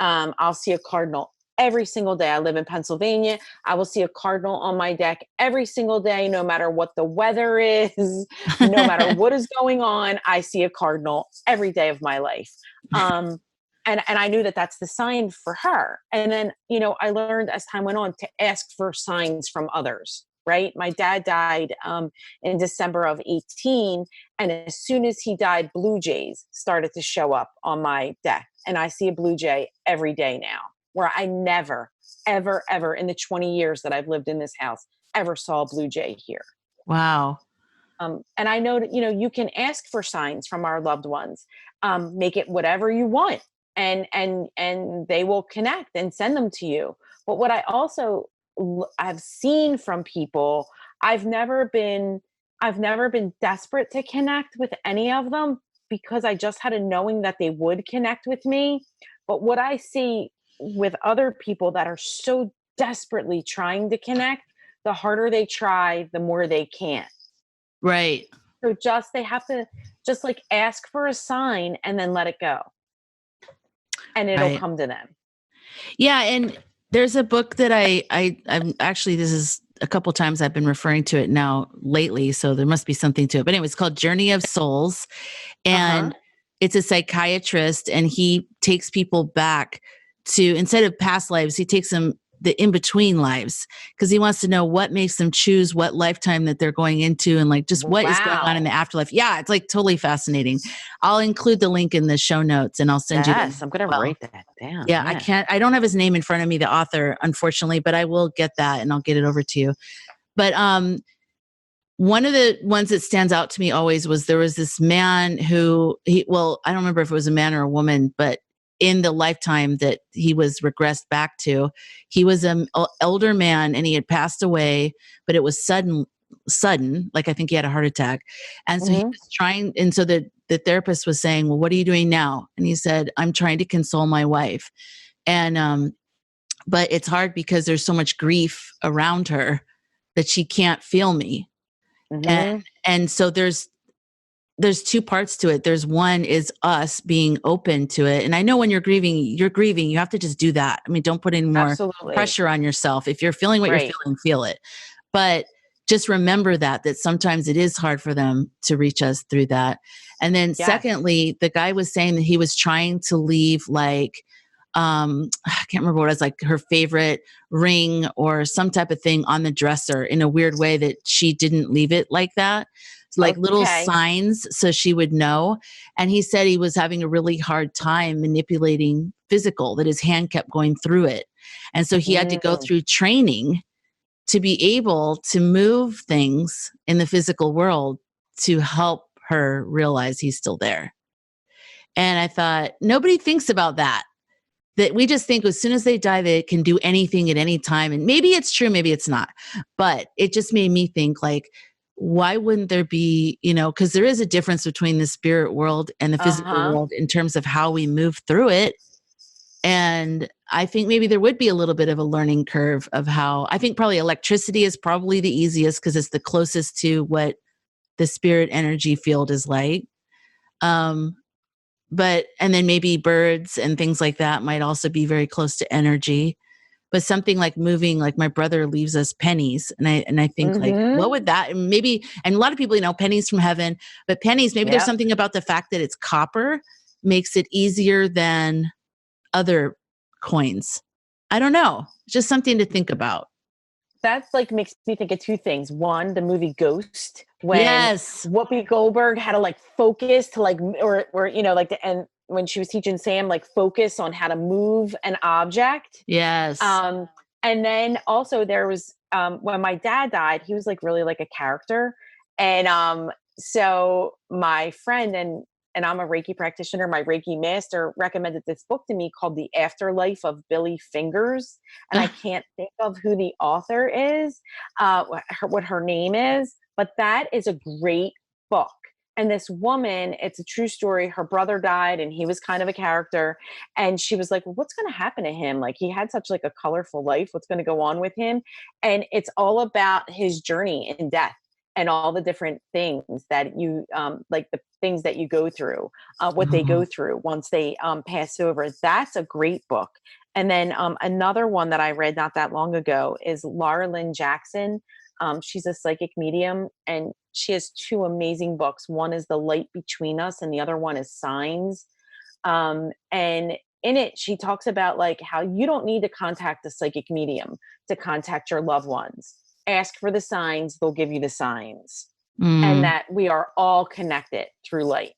I'll see a cardinal every single day. I live in Pennsylvania. I will see a cardinal on my deck every single day, no matter what the weather is, no matter what is going on. I see a cardinal every day of my life. Um, and I knew that that's the sign for her. And then, I learned as time went on to ask for signs from others. Right. My dad died in December of 18. And as soon as he died, blue jays started to show up on my deck. And I see a blue jay every day now, where I never, ever, ever in the 20 years that I've lived in this house ever saw a blue jay here. wow. And I know that, you can ask for signs from our loved ones, make it whatever you want, and they will connect and send them to you. But what I also I've seen from people, I've never been, desperate to connect with any of them, because I just had a knowing that they would connect with me. But what I see with other people that are so desperately trying to connect, the harder they try, the more they can't. Right. So they have to just like ask for a sign and then let it go, and it'll Right. come to them. Yeah. And there's a book that I'm actually, this is a couple times I've been referring to it now lately. So there must be something to it. But anyway, it's called Journey of Souls. Uh-huh. And it's a psychiatrist, and he takes people back to, instead of past lives, he takes them the in between lives, because he wants to know what makes them choose what lifetime that they're going into, and like just what is going on in the Wow. afterlife. Yeah, it's like totally fascinating. I'll include the link in the show notes, and I'll send you the link Yes, I'm as gonna well. write that down. Yeah, Yeah. I don't have his name in front of me, the author, unfortunately, but I will get that and I'll get it over to you. But one of the ones that stands out to me always was, there was this man who I don't remember if it was a man or a woman, but in the lifetime that he was regressed back to. He was an elder man and he had passed away, but it was sudden, like I think he had a heart attack. And so he Mm-hmm. was trying, and so the therapist was saying, well, what are you doing now? And he said, I'm trying to console my wife. And, but it's hard because there's so much grief around her that she can't feel me. And, Mm-hmm. and so there's two parts to it. There's one is us being open to it. And I know when you're grieving, you have to just do that. I mean, don't put any more Absolutely. pressure on yourself. If you're feeling what you're Right. feeling, feel it. But just remember that sometimes it is hard for them to reach us through that. And then Yes. secondly, the guy was saying that he was trying to leave like, I can't remember what it was, like her favorite ring or some type of thing on the dresser in a weird way that she didn't leave it like that. Like little Okay. signs so she would know. And he said he was having a really hard time manipulating physical, that his hand kept going through it. And so he had to go Mm. through training to be able to move things in the physical world to help her realize he's still there. And I thought, nobody thinks about that. That we just think as soon as they die, they can do anything at any time. And maybe it's true, maybe it's not. But it just made me think like, why wouldn't there be, because there is a difference between the spirit world and the physical Uh-huh. world in terms of how we move through it. And I think maybe there would be a little bit of a learning curve of how, I think probably electricity is probably the easiest because it's the closest to what the spirit energy field is like. Um, and then maybe birds and things like that might also be very close to energy. But something like moving, like my brother leaves us pennies, and I think like, Mm-hmm. what would that, and maybe, and a lot of people, pennies from heaven, but pennies, maybe there's Yep. something about the fact that it's copper makes it easier than other coins. I don't know. Just something to think about. That's like makes me think of two things. One, the movie Ghost, when Yes. Whoopi Goldberg had to like focus to like, or like the and when she was teaching Sam like focus on how to move an object. Yes. Um, and then also there was when my dad died, he was like really like a character, and so my friend and I'm a Reiki practitioner. My Reiki master recommended this book to me called The Afterlife of Billy Fingers. And I can't think of who the author is, what her name is, but that is a great book. And this woman, it's a true story. Her brother died and he was kind of a character. And she was like, well, what's going to happen to him? Like he had such like a colorful life. What's going to go on with him? And it's all about his journey in death and all the different things that you like the things that you go through, what they go Oh, through once they pass over. That's a great book. And then another one that I read not that long ago is Laura Lynn Jackson. She's a psychic medium and she has two amazing books. One is The Light Between Us and the other one is Signs. And in it, she talks about like how you don't need to contact the psychic medium to contact your loved ones. Ask for the signs, they'll give you the signs. And mm, that we are all connected through light.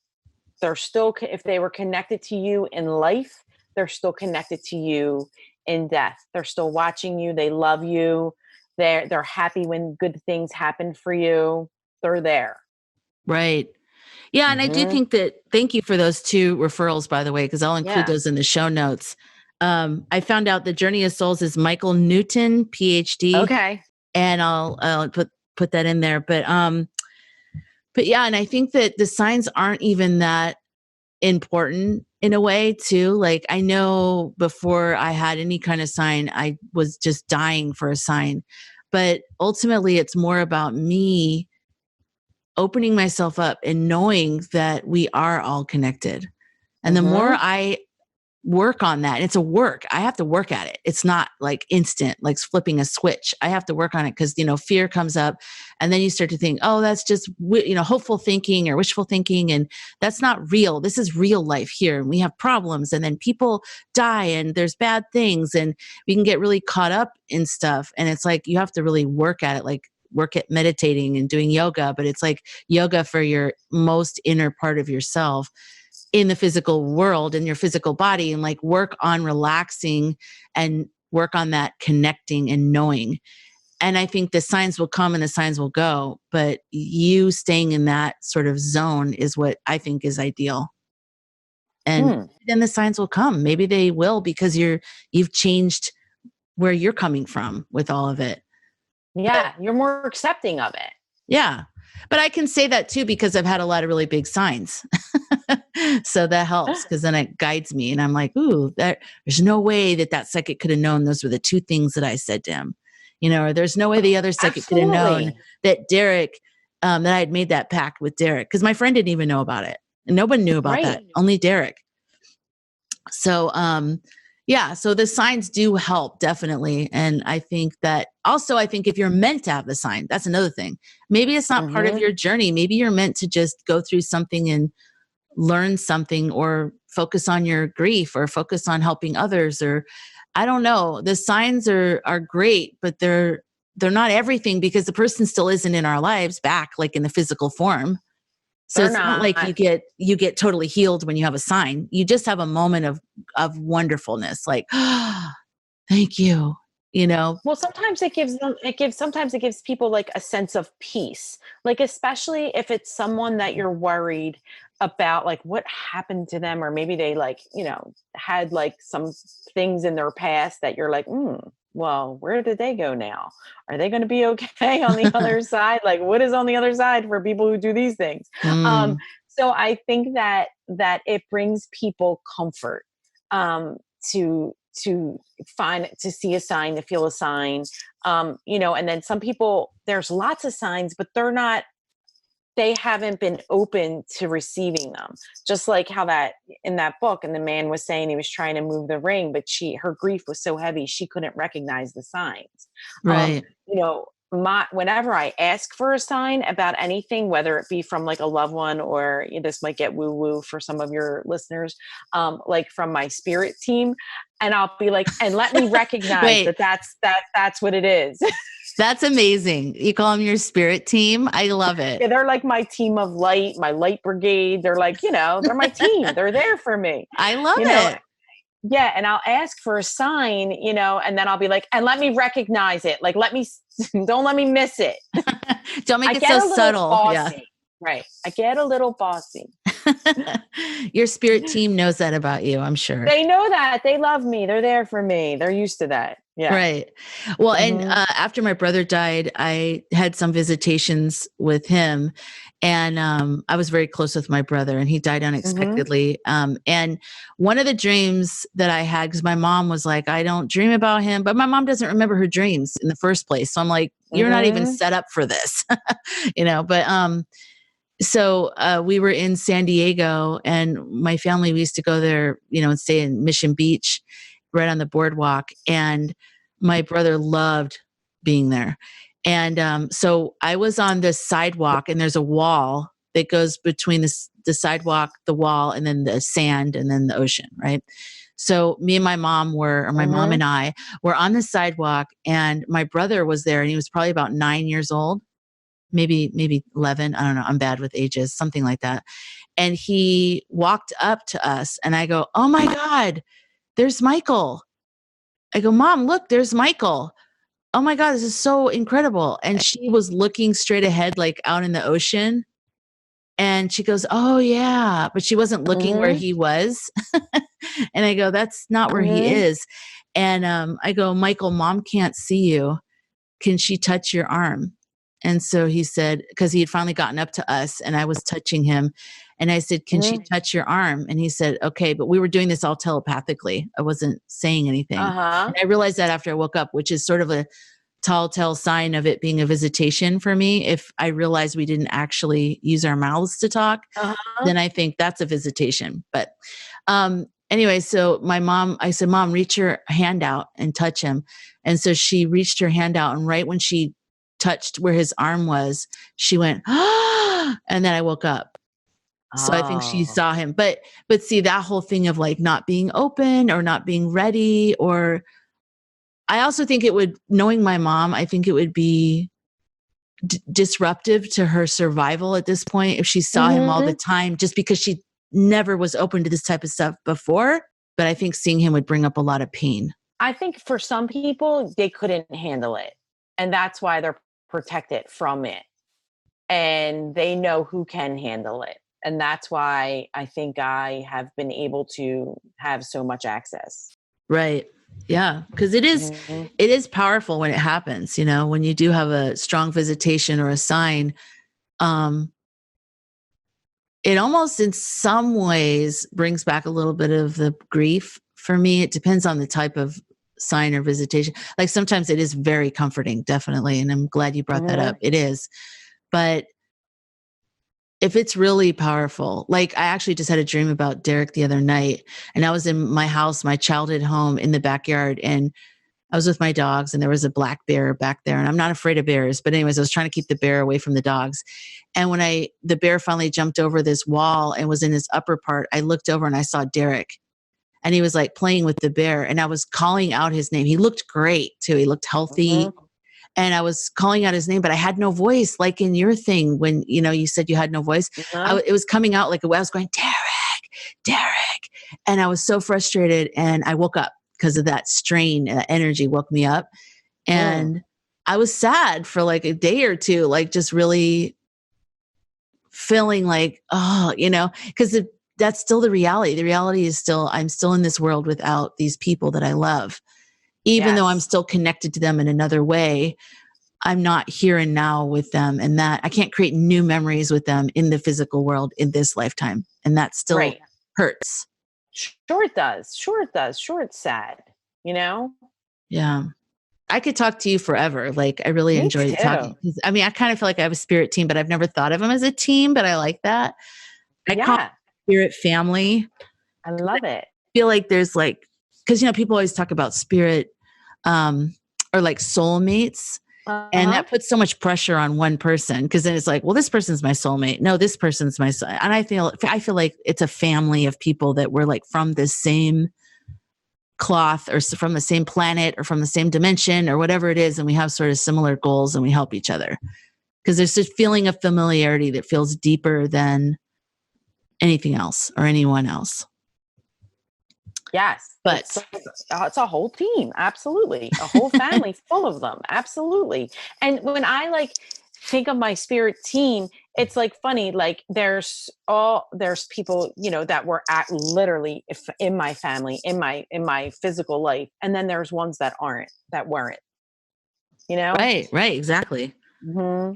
They're still, if they were connected to you in life, they're still connected to you in death. They're still watching you. They love you. They're happy when good things happen for you. They're there. right. Yeah. And I do Mm-hmm. think that, thank you for those two referrals, by the way, because I'll include Yeah. those in the show notes. I found out the Journey of Souls is Michael Newton, PhD, Okay. and I'll put that in there. But yeah, and I think that the signs aren't even that important in a way too. Like I know before I had any kind of sign, I was just dying for a sign. But ultimately it's more about me opening myself up and knowing that we are all connected. And the more Mm-hmm. I work on that, it's a work. I have to work at it. It's not like instant, like flipping a switch. I have to work on it because, fear comes up and then you start to think, oh, that's just, hopeful thinking or wishful thinking. And that's not real. This is real life here. And we have problems and then people die and there's bad things and we can get really caught up in stuff. And it's like, you have to really work at it, like work at meditating and doing yoga, but it's like yoga for your most inner part of yourself in the physical world, in your physical body, and like work on relaxing and work on that connecting and knowing. And I think the signs will come and the signs will go, but you staying in that sort of zone is what I think is ideal. And Hmm. then the signs will come. Maybe they will because you've changed where you're coming from with all of it. But Yeah, you're more accepting of it. yeah. But I can say that too because I've had a lot of really big signs. So that helps because then it guides me and I'm like, ooh, there's no way that psychic could have known those were the two things that I said to him. Or there's no way the other psychic could have known Absolutely. that Derek, that I had made that pact with Derek because my friend didn't even know about it. And nobody knew about that, Right. only Derek. So, yeah, so the signs do help definitely. And I think if you're meant to have the sign, that's another thing. Maybe it's not part of Hmm. your journey. Maybe you're meant to just go through something and learn something or focus on your grief or focus on helping others or I don't know. The signs are great, but they're not everything because the person still isn't in our lives back like in the physical form. So They're it's not like not. you get totally healed when you have a sign. You just have a moment of wonderfulness, like, oh, thank you. You know, Well, sometimes it gives people like a sense of peace. Like especially if it's someone that you're worried about like what happened to them, or maybe they like, had like some things in their past that you're like, well, where did they go now? Are they going to be okay on the other side? Like what is on the other side for people who do these things? Um, mm, so I think that it brings people comfort, to to see a sign, to feel a sign. And then some people, there's lots of signs, but they haven't been open to receiving them. Just like how that in that book, and the man was saying he was trying to move the ring, but her grief was so heavy she couldn't recognize the signs. um right. you know my Whenever I ask for a sign about anything, whether it be from like a loved one, or this might get woo woo for some of your listeners, like from my spirit team, and I'll be like, and let me recognize Wait, that's what it is. that's amazing. You call them your spirit team. I love it. Yeah, they're like my team of light, my light brigade. They're like, they're my team. They're there for me, I love you know. it. Yeah, and I'll ask for a sign, and then I'll be like, and let me recognize it. Like, don't let me miss it. Don't make I it get so a little subtle. Yeah. bossy, right? I get a little bossy. Your spirit team knows that about you, I'm sure. They know that. They love me. They're there for me. They're used to that. Yeah. Right. Well, and Hmm. after my brother died, I had some visitations with him, and I was very close with my brother, and he died Hmm. unexpectedly. And one of the dreams that I had, because my mom was like, "I don't dream about him," but my mom doesn't remember her dreams in the first place, so I'm like, "You're not even Hmm. set up for this," But so we were in San Diego, and my family, we used to go there, and stay in Mission Beach, right on the boardwalk. And my brother loved being there. And so I was on the sidewalk, and there's a wall that goes between the sidewalk, the wall, and then the sand, and then the ocean, right? So me and my mom or my mom Hmm. and I were on the sidewalk, and my brother was there, and he was probably about 9 years old, maybe 11. I don't know. I'm bad with ages, something like that. And he walked up to us, and I go, "Oh my God, there's Michael." I go, "Mom, look, there's Michael. Oh my God, this is so incredible." And she was looking straight ahead, like out in the ocean. And she goes, "Oh yeah." But she wasn't looking where Hmm. he was. And I go, "That's not where he Hmm. is." And I go, "Michael, Mom can't see you. Can she touch your arm?" And so he said, because he had finally gotten up to us and I was touching him. And I said, "Can she Hmm. touch your arm?" And he said, "Okay." But we were doing this all telepathically. I wasn't saying anything. Uh-huh. And I realized that after I woke up, which is sort of a telltale sign of it being a visitation for me. If I realized we didn't actually use our mouths to talk, Uh-huh. then I think that's a visitation. But anyway, so I said, "Mom, reach your hand out and touch him." And so she reached her hand out, and right when she touched where his arm was, she went, "Ah," and then I woke up. So I think she Oh. saw him. But see, that whole thing of like not being open or not being ready, or I also think it would, knowing my mom, I think it would be disruptive to her survival at this point if she saw him all the Hmm. time, just because she never was open to this type of stuff before. But I think seeing him would bring up a lot of pain. I think for some people, they couldn't handle it. And that's why they're protected from it. And they know who can handle it. And that's why I think I have been able to have so much access. Right. Yeah. Cause Mhm. it is powerful when it happens, you know, when you do have a strong visitation or a sign. Um, it almost in some ways brings back a little bit of the grief for me. It depends on the type of sign or visitation. Like sometimes it is very comforting, definitely. And I'm glad you brought that up. Mhm. It is. But if it's really powerful, like I actually just had a dream about Derek the other night, and I was in my house, my childhood home in the backyard, and I was with my dogs, and there was a black bear back there. And I'm not afraid of bears, but anyways, I was trying to keep the bear away from the dogs. And when the bear finally jumped over this wall and was in his upper part, I looked over and I saw Derek, and he was like playing with the bear, and I was calling out his name. He looked great too. He looked healthy. Mhm. And I was calling out his name, but I had no voice. Like in your thing, when you said you had no voice, Uh-huh. it was coming out like I was going, Derek, Derek, and I was so frustrated. And I woke up because of that strain. Energy woke me up, Mm. and I was sad for like a day or two, like just really feeling like, oh, because that's still the reality. The reality is still I'm still in this world without these people that I love, even though I'm Yes. still connected to them in another way. I'm not here and now with them, and that I can't create new memories with them in the physical world in this lifetime. And that still Right. hurts. Sure it does. Sure it does. Sure it's sad, you know? Yeah. I could talk to you forever. Like I really Me enjoyed too. talking. 'Cause, I mean, I kind of feel like I have a spirit team, but I've never thought of them as a team, but I like that. I call Yeah. it spirit family. I love it. Feel like there's like, because people always talk about spirit, um, or like soulmates. And Uh-huh. that puts so much pressure on one person because then it's like, well, this person's my soulmate. No, this person's my soul. And I feel like it's a family of people that we're like from the same cloth or from the same planet or from the same dimension or whatever it is. And we have sort of similar goals and we help each other because there's this feeling of familiarity that feels deeper than anything else or anyone else. Yes. It's But like it's a whole team. Absolutely. A whole family full of them. Absolutely. And when I like think of my spirit team, it's like funny, like there's people, that were at literally if in my family, in my physical life. And then there's ones that weren't, you know? right, right, exactly. Hmm.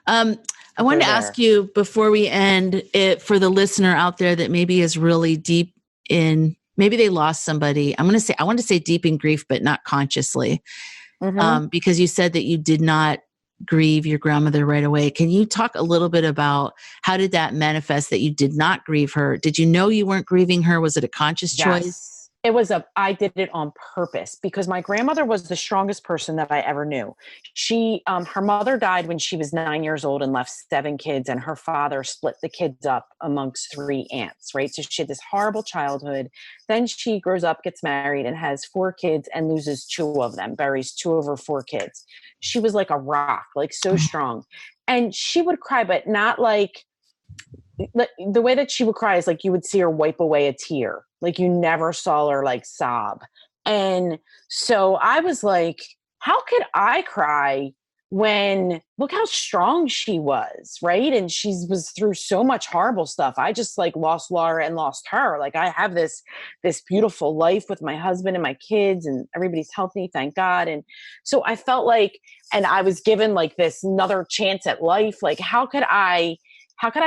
Um, I But wanted they're to ask there. you before we end it for the listener out there that maybe is really deep in, maybe they lost somebody. I want to say deep in grief, but not consciously, Hmm. because you said that you did not grieve your grandmother right away. Can you talk a little bit about how did that manifest that you did not grieve her? Did you know you weren't grieving her? Was it a conscious choice? Yes. I did it on purpose because my grandmother was the strongest person that I ever knew. Her mother died when she was 9 years old and left seven kids, and her father split the kids up amongst three aunts, right? So she had this horrible childhood. Then she grows up, gets married, and has four kids and loses two of them, buries two of her four kids. She was like a rock, like so strong. And she would cry, but not like the way that she would cry is like you would see her wipe away a tear. Like you never saw her like sob. And so I was like, how could I cry when look how strong she was, right? And she was through so much horrible stuff. I just like lost Laura and lost her. Like I have this beautiful life with my husband and my kids and everybody's healthy, thank God. And so I felt like and I was given like this another chance at life. Like how could I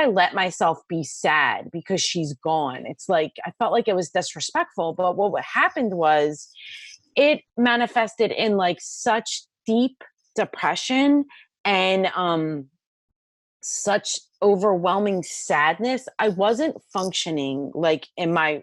let myself be sad because she's gone? It's like I felt like it was disrespectful, but what happened was it manifested in like such deep depression and such overwhelming sadness. I wasn't functioning like in my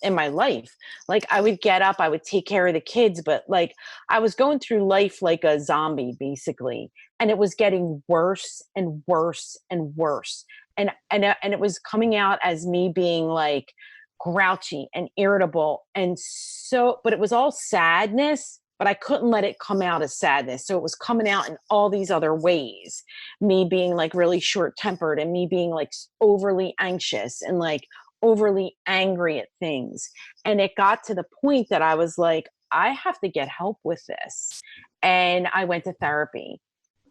life. Like I would get up, I would take care of the kids, but like I was going through life like a zombie basically, and it was getting worse and worse and worse. And it was coming out as me being like grouchy and irritable and so but it was all sadness, but I couldn't let it come out as sadness. So it was coming out in all these other ways, me being like really short tempered and me being like overly anxious and like overly angry at things. And it got to the point that I was like, I have to get help with this. And I went to therapy.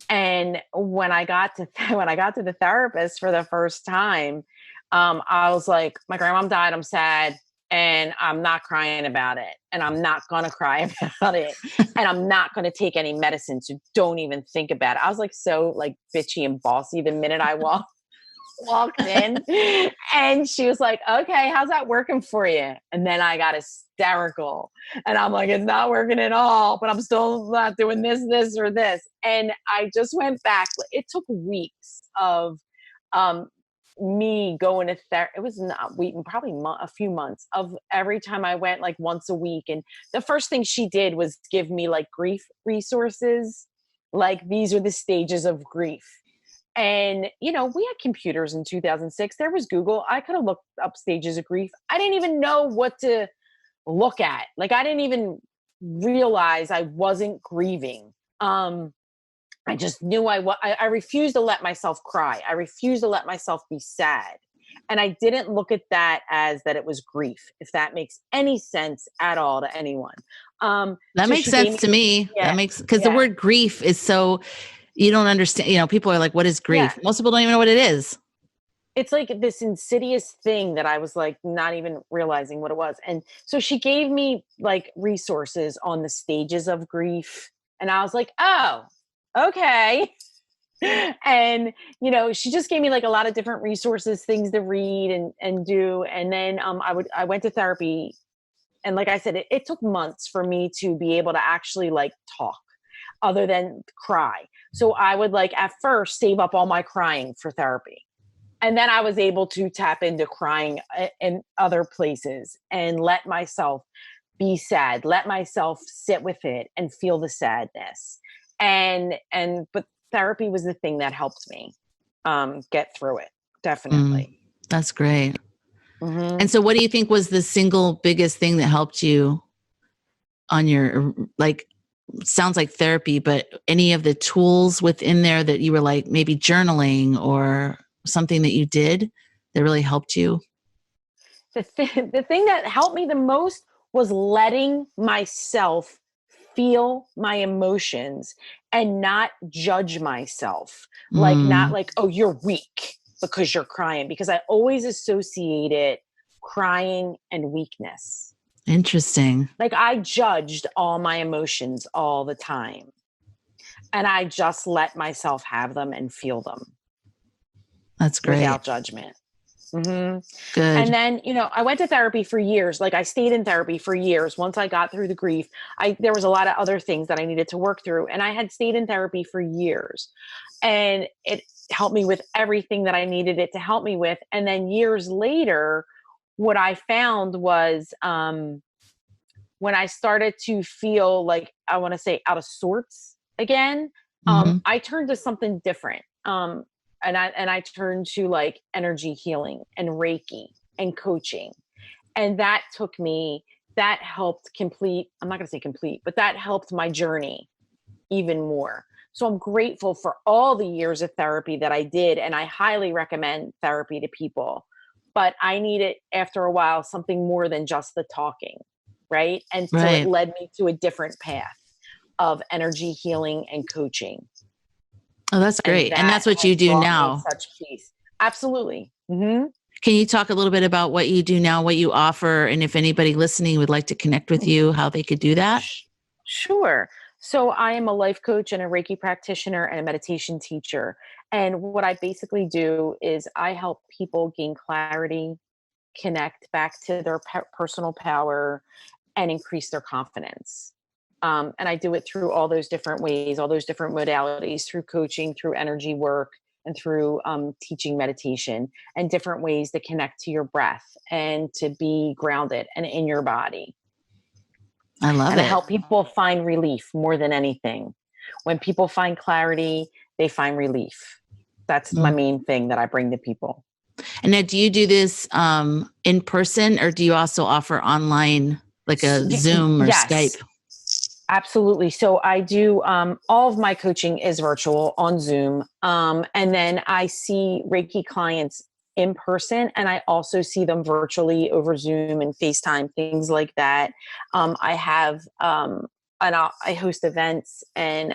And when I got to when I got to the therapist for the first time, I was like, my grandmom died. I'm sad. And I'm not crying about it. And I'm not going to cry about it. And I'm not going to take any medicine. So don't even think about it. I was like, so like bitchy and bossy the minute I walked in, and she was like, okay, how's that working for you? And then I got hysterical, and I'm like, it's not working at all, but I'm still not doing this or this. And I just went back. It took weeks of um me going to therapy. It was not week, probably a few months of every time I went, like once a week. And the first thing she did was give me like grief resources, like these are the stages of grief. And, we had computers in 2006. There was Google. I could have looked up stages of grief. I didn't even know what to look at. Like, I didn't even realize I wasn't grieving. I just knew I refused to let myself cry. I refused to let myself be sad. And I didn't look at that as that it was grief, if that makes any sense at all to anyone. That So makes she gave sense me, to me. yeah, That makes, because the yeah, word grief is so, you don't understand, people are like, what is yeah. grief? Most people don't even know what it is. It's like this insidious thing that I was like not even realizing what it was. And so she gave me like resources on the stages of grief. And I was like, oh, okay. And she just gave me like a lot of different resources, things to read and do. And then I went to therapy. And like I said, it took months for me to be able to actually like talk other than cry. So I would like at first save up all my crying for therapy. And then I was able to tap into crying in other places and let myself be sad, let myself sit with it and feel the sadness. But therapy was the thing that helped me get through it. Mm, Definitely. that's great. Hmm. And so what do you think was the single biggest thing that helped you on your, like, sounds like therapy, but any of the tools within there that you were like maybe journaling or something that you did that really helped you? The thing that helped me the most was letting myself feel my emotions and not judge myself. Like, not Mm, like, oh, you're weak because you're crying, because I always associated crying and weakness. interesting. Like, I judged all my emotions all the time, and I just let myself have them and feel them That's great. without judgment. Hmm. And Good. then, I went to therapy for years. Like, I stayed in therapy for years. Once I got through the grief, there was a lot of other things that I needed to work through. And I had stayed in therapy for years. And it helped me with everything that I needed it to help me with. And then years later, what I found was when I started to feel like, I want to say, out of sorts again, Hmm. I turned to something different. And I turned to like energy healing and Reiki and coaching. And that helped complete, I'm not going to say complete, but that helped my journey even more. So I'm grateful for all the years of therapy that I did. And I highly recommend therapy to people. But I needed, after a while, something more than just the talking. Right. And so it Right. led me to a different path of energy healing and coaching. Oh, that's And great. And that that's what has you do brought me now. such peace. Absolutely. Hmm. Can you talk a little bit about what you do now, what you offer, and if anybody listening would like to connect with you, how they could do that? Sure. So I am a life coach and a Reiki practitioner and a meditation teacher. And what I basically do is I help people gain clarity, connect back to their personal power, and increase their confidence. And I do it through all those different ways, all those different modalities, through coaching, through energy work, and through teaching meditation, and different ways to connect to your breath and to be grounded and in your body. I love And I it. help people find relief more than anything. When people find clarity, they find relief. That's my Mm. main thing that I bring to people. And now, do you do this in person, or do you also offer online, like a Zoom or Skype? Yes, absolutely. So I do, all of my coaching is virtual on Zoom. And then I see Reiki clients in person, and I also see them virtually over Zoom and FaceTime, things like that. I have, and I host events, and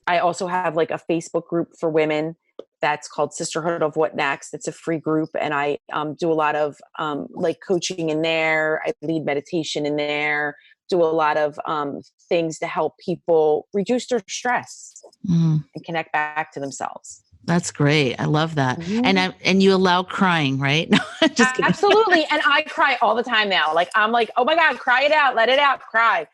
I also have like a Facebook group for women that's called Sisterhood of What Next. It's a free group, and I do a lot of like coaching in there. I lead meditation in there, do a lot of things to help people reduce their stress and connect back to themselves. That's great. I love that. Mm-hmm. And you allow crying, right? No, just kidding. Absolutely. And I cry all the time now. Like, I'm like, oh my God, cry it out, let it out, cry.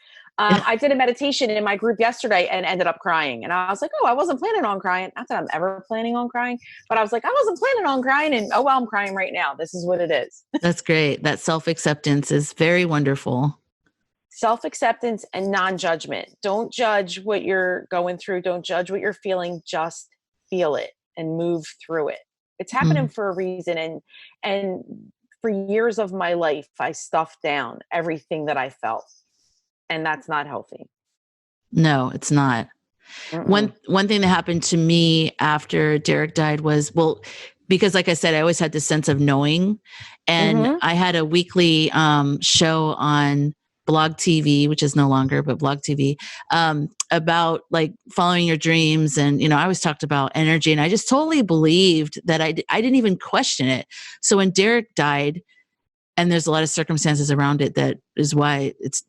I did a meditation in my group yesterday and ended up crying. And I was like, oh, I wasn't planning on crying. Not that I'm ever planning on crying, but I was like, I wasn't planning on crying. And oh, well, I'm crying right now. This is what it is. That's great. That self-acceptance is very wonderful. Self-acceptance and non-judgment. Don't judge what you're going through. Don't judge what you're feeling. Just feel it and move through it. It's happening for a reason. And for years of my life, I stuffed down everything that I felt. And that's not healthy. No, it's not. One thing that happened to me after Derek died was, well, because like I said, I always had this sense of knowing. And I had a weekly show on Blog TV, which is no longer, but Blog TV, about like following your dreams. And, I always talked about energy, and I just totally believed that I didn't even question it. So when Derek died, and there's a lot of circumstances around it, that is why it's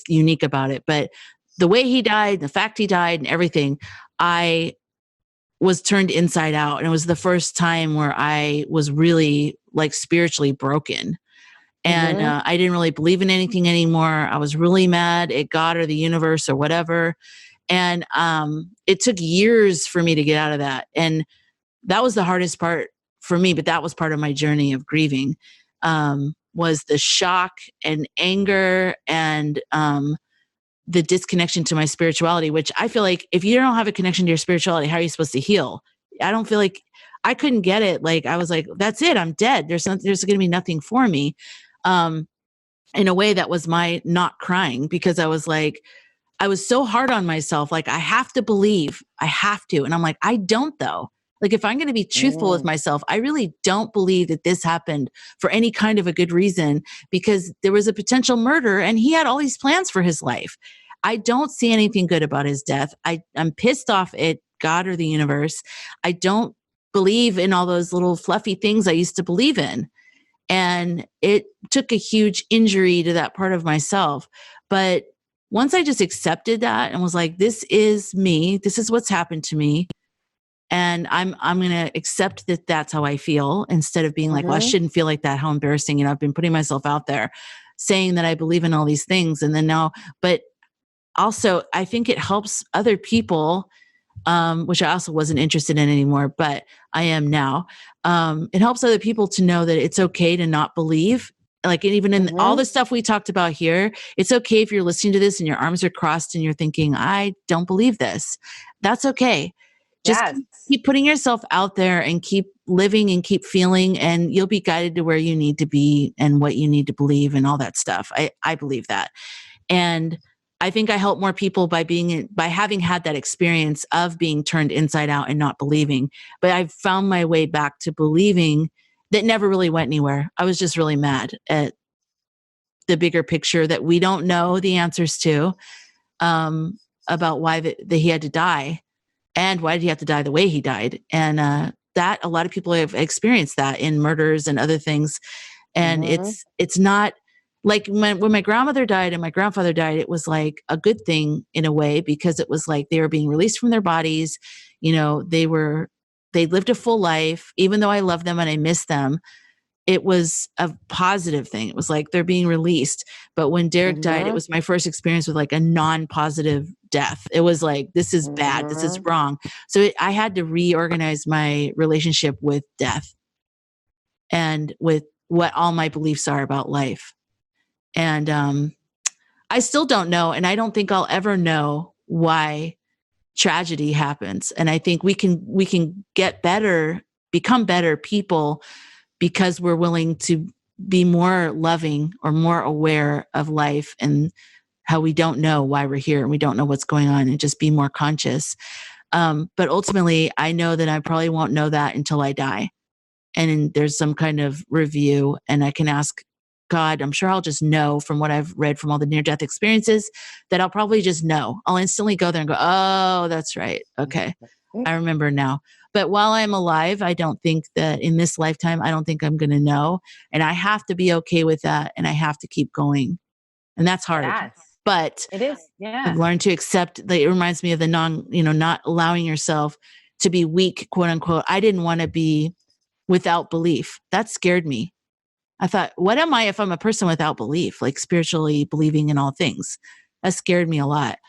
unique about it. But the way he died, the fact he died and everything, I was turned inside out. And it was the first time where I was really like spiritually broken. And I didn't really believe in anything anymore. I was really mad at God or the universe or whatever. And it took years for me to get out of that. And that was the hardest part for me, but that was part of my journey of grieving. Was the shock and anger and the disconnection to my spirituality, which I feel like if you don't have a connection to your spirituality, how are you supposed to heal? I don't feel like I couldn't get it. Like I was like, that's it. I'm dead. There's going to be nothing for me. In a way that was my not crying, because I was like, I was so hard on myself. Like I have to believe, I have to. And I'm like, I don't though. Like if I'm going to be truthful with myself, I really don't believe that this happened for any kind of a good reason, because there was a potential murder and he had all these plans for his life. I don't see anything good about his death. I'm pissed off at God or the universe. I don't believe in all those little fluffy things I used to believe in. And it took a huge injury to that part of myself. But once I just accepted that and was like, this is me, this is what's happened to me. And I'm going to accept that that's how I feel, instead of being like, well, I shouldn't feel like that. How embarrassing. I've been putting myself out there saying that I believe in all these things. And then now, but also I think it helps other people, which I also wasn't interested in anymore, but I am now. It helps other people to know that it's okay to not believe. Like even in all the stuff we talked about here, it's okay if you're listening to this and your arms are crossed and you're thinking, I don't believe this. That's okay. Just keep putting yourself out there and keep living and keep feeling, and you'll be guided to where you need to be and what you need to believe and all that stuff. I believe that. And I think I help more people by having had that experience of being turned inside out and not believing. But I've found my way back to believing that never really went anywhere. I was just really mad at the bigger picture that we don't know the answers to, about why he had to die. And why did he have to die the way he died? And that a lot of people have experienced that in murders and other things. And it's not like when my grandmother died and my grandfather died, it was like a good thing in a way, because it was like they were being released from their bodies. They lived a full life. Even though I love them and I miss them, it was a positive thing. It was like they're being released. But when Derek died, it was my first experience with like a non-positive death. It was like, this is bad. This is wrong. So I had to reorganize my relationship with death and with what all my beliefs are about life. And I still don't know. And I don't think I'll ever know why tragedy happens. And I think we can get better, become better people, because we're willing to be more loving or more aware of life and how we don't know why we're here and we don't know what's going on, and just be more conscious. But ultimately, I know that I probably won't know that until I die. And there's some kind of review, and I can ask God. I'm sure I'll just know from what I've read from all the near-death experiences, that I'll probably just know. I'll instantly go there and go, oh, that's right. Okay. I remember now. But while I'm alive, I don't think that in this lifetime, I don't think I'm going to know. And I have to be okay with that. And I have to keep going. And that's hard. Yes, But it is. I've Yeah. learned to accept that. It reminds me of the not allowing yourself to be weak, quote unquote. I didn't want to be without belief. That scared me. I thought, what am I if I'm a person without belief, like spiritually believing in all things? That scared me a lot.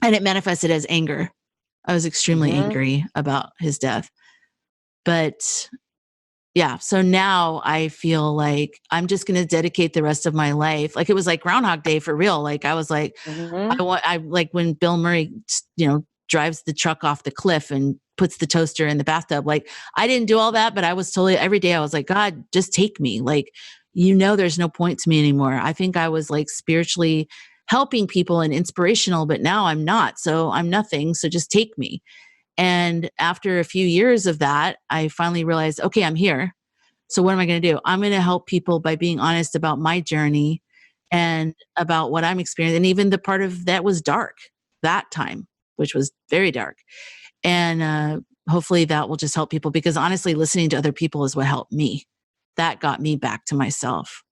And it manifested as anger. I was extremely Hmm. angry about his death. But yeah, so now I feel like I'm just going to dedicate the rest of my life. Like it was like Groundhog Day for real. Like I was like, Hmm. I like when Bill Murray, drives the truck off the cliff and puts the toaster in the bathtub. Like I didn't do all that, but I was totally every day I was like, God, just take me. Like, there's no point to me anymore. I think I was like spiritually helping people and inspirational, but now I'm not. So I'm nothing. So just take me. And after a few years of that, I finally realized, okay, I'm here. So what am I going to do? I'm going to help people by being honest about my journey and about what I'm experiencing. And even the part of that was dark that time, which was very dark. And hopefully that will just help people because honestly, listening to other people is what helped me. That got me back to myself.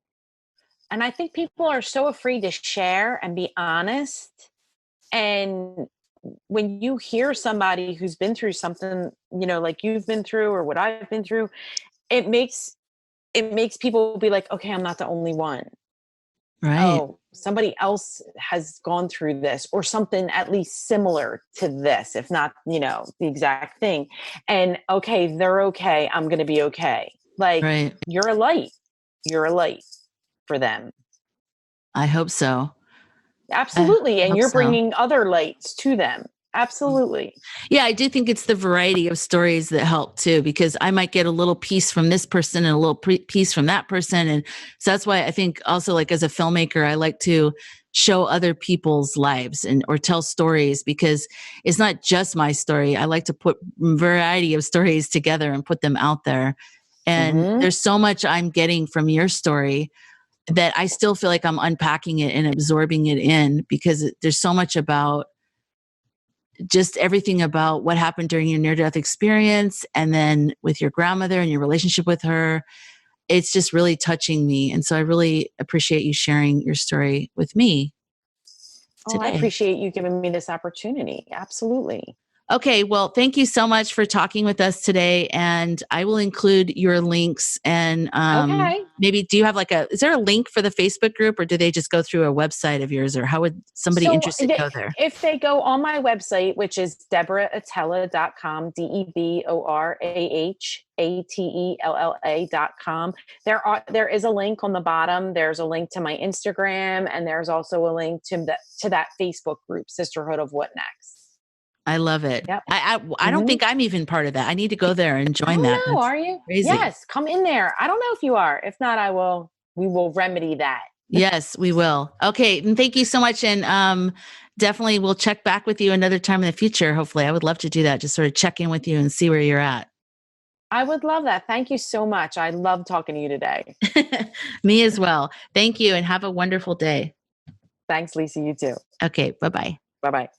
And I think people are so afraid to share and be honest. And when you hear somebody who's been through something, like you've been through or what I've been through, it makes people be like, okay, I'm not the only one. Right. Oh, somebody else has gone through this or something at least similar to this, if not, the exact thing. And okay, they're okay. I'm going to be okay. Like Right. you're a light. You're a light for them. I hope so. I Absolutely. And hope you're so. bringing other lights to them. Absolutely. Yeah, I do think it's the variety of stories that help too, because I might get a little piece from this person and a little piece from that person. And so that's why I think also like as a filmmaker, I like to show other people's lives or tell stories because it's not just my story. I like to put variety of stories together and put them out there. And Hmm. there's so much I'm getting from your story that I still feel like I'm unpacking it and absorbing it in because there's so much about just everything about what happened during your near death experience and then with your grandmother and your relationship with her. It's just really touching me. And so I really appreciate you sharing your story with me Oh, I today. appreciate you giving me this opportunity. Absolutely. Okay, well, thank you so much for talking with us today. And I will include your links and Okay. maybe do you have is there a link for the Facebook group or do they just go through a website of yours or how would somebody So interested go there? if they go on my website, which is deborhahatella.com, DeborahAtella.com, there is a link on the bottom. There's a link to my Instagram, and there's also a link to that Facebook group, Sisterhood of What Next. I love it. Yep. I don't think I'm even part of that. I need to go there and join that. Oh no, That's are you? crazy. Yes, come in there. I don't know if you are. If not, we will remedy that. Yes, we will. Okay, and thank you so much. And definitely we'll check back with you another time in the future. Hopefully, I would love to do that. Just sort of check in with you and see where you're at. I would love that. Thank you so much. I love talking to you today. Me as well. Thank you, and have a wonderful day. Thanks, Lisa. You too. Okay, bye bye. Bye bye.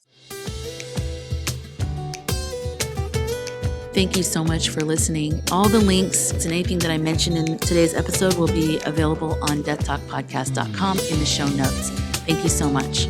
Thank you so much for listening. All the links and anything that I mentioned in today's episode will be available on deathtalkpodcast.com in the show notes. Thank you so much.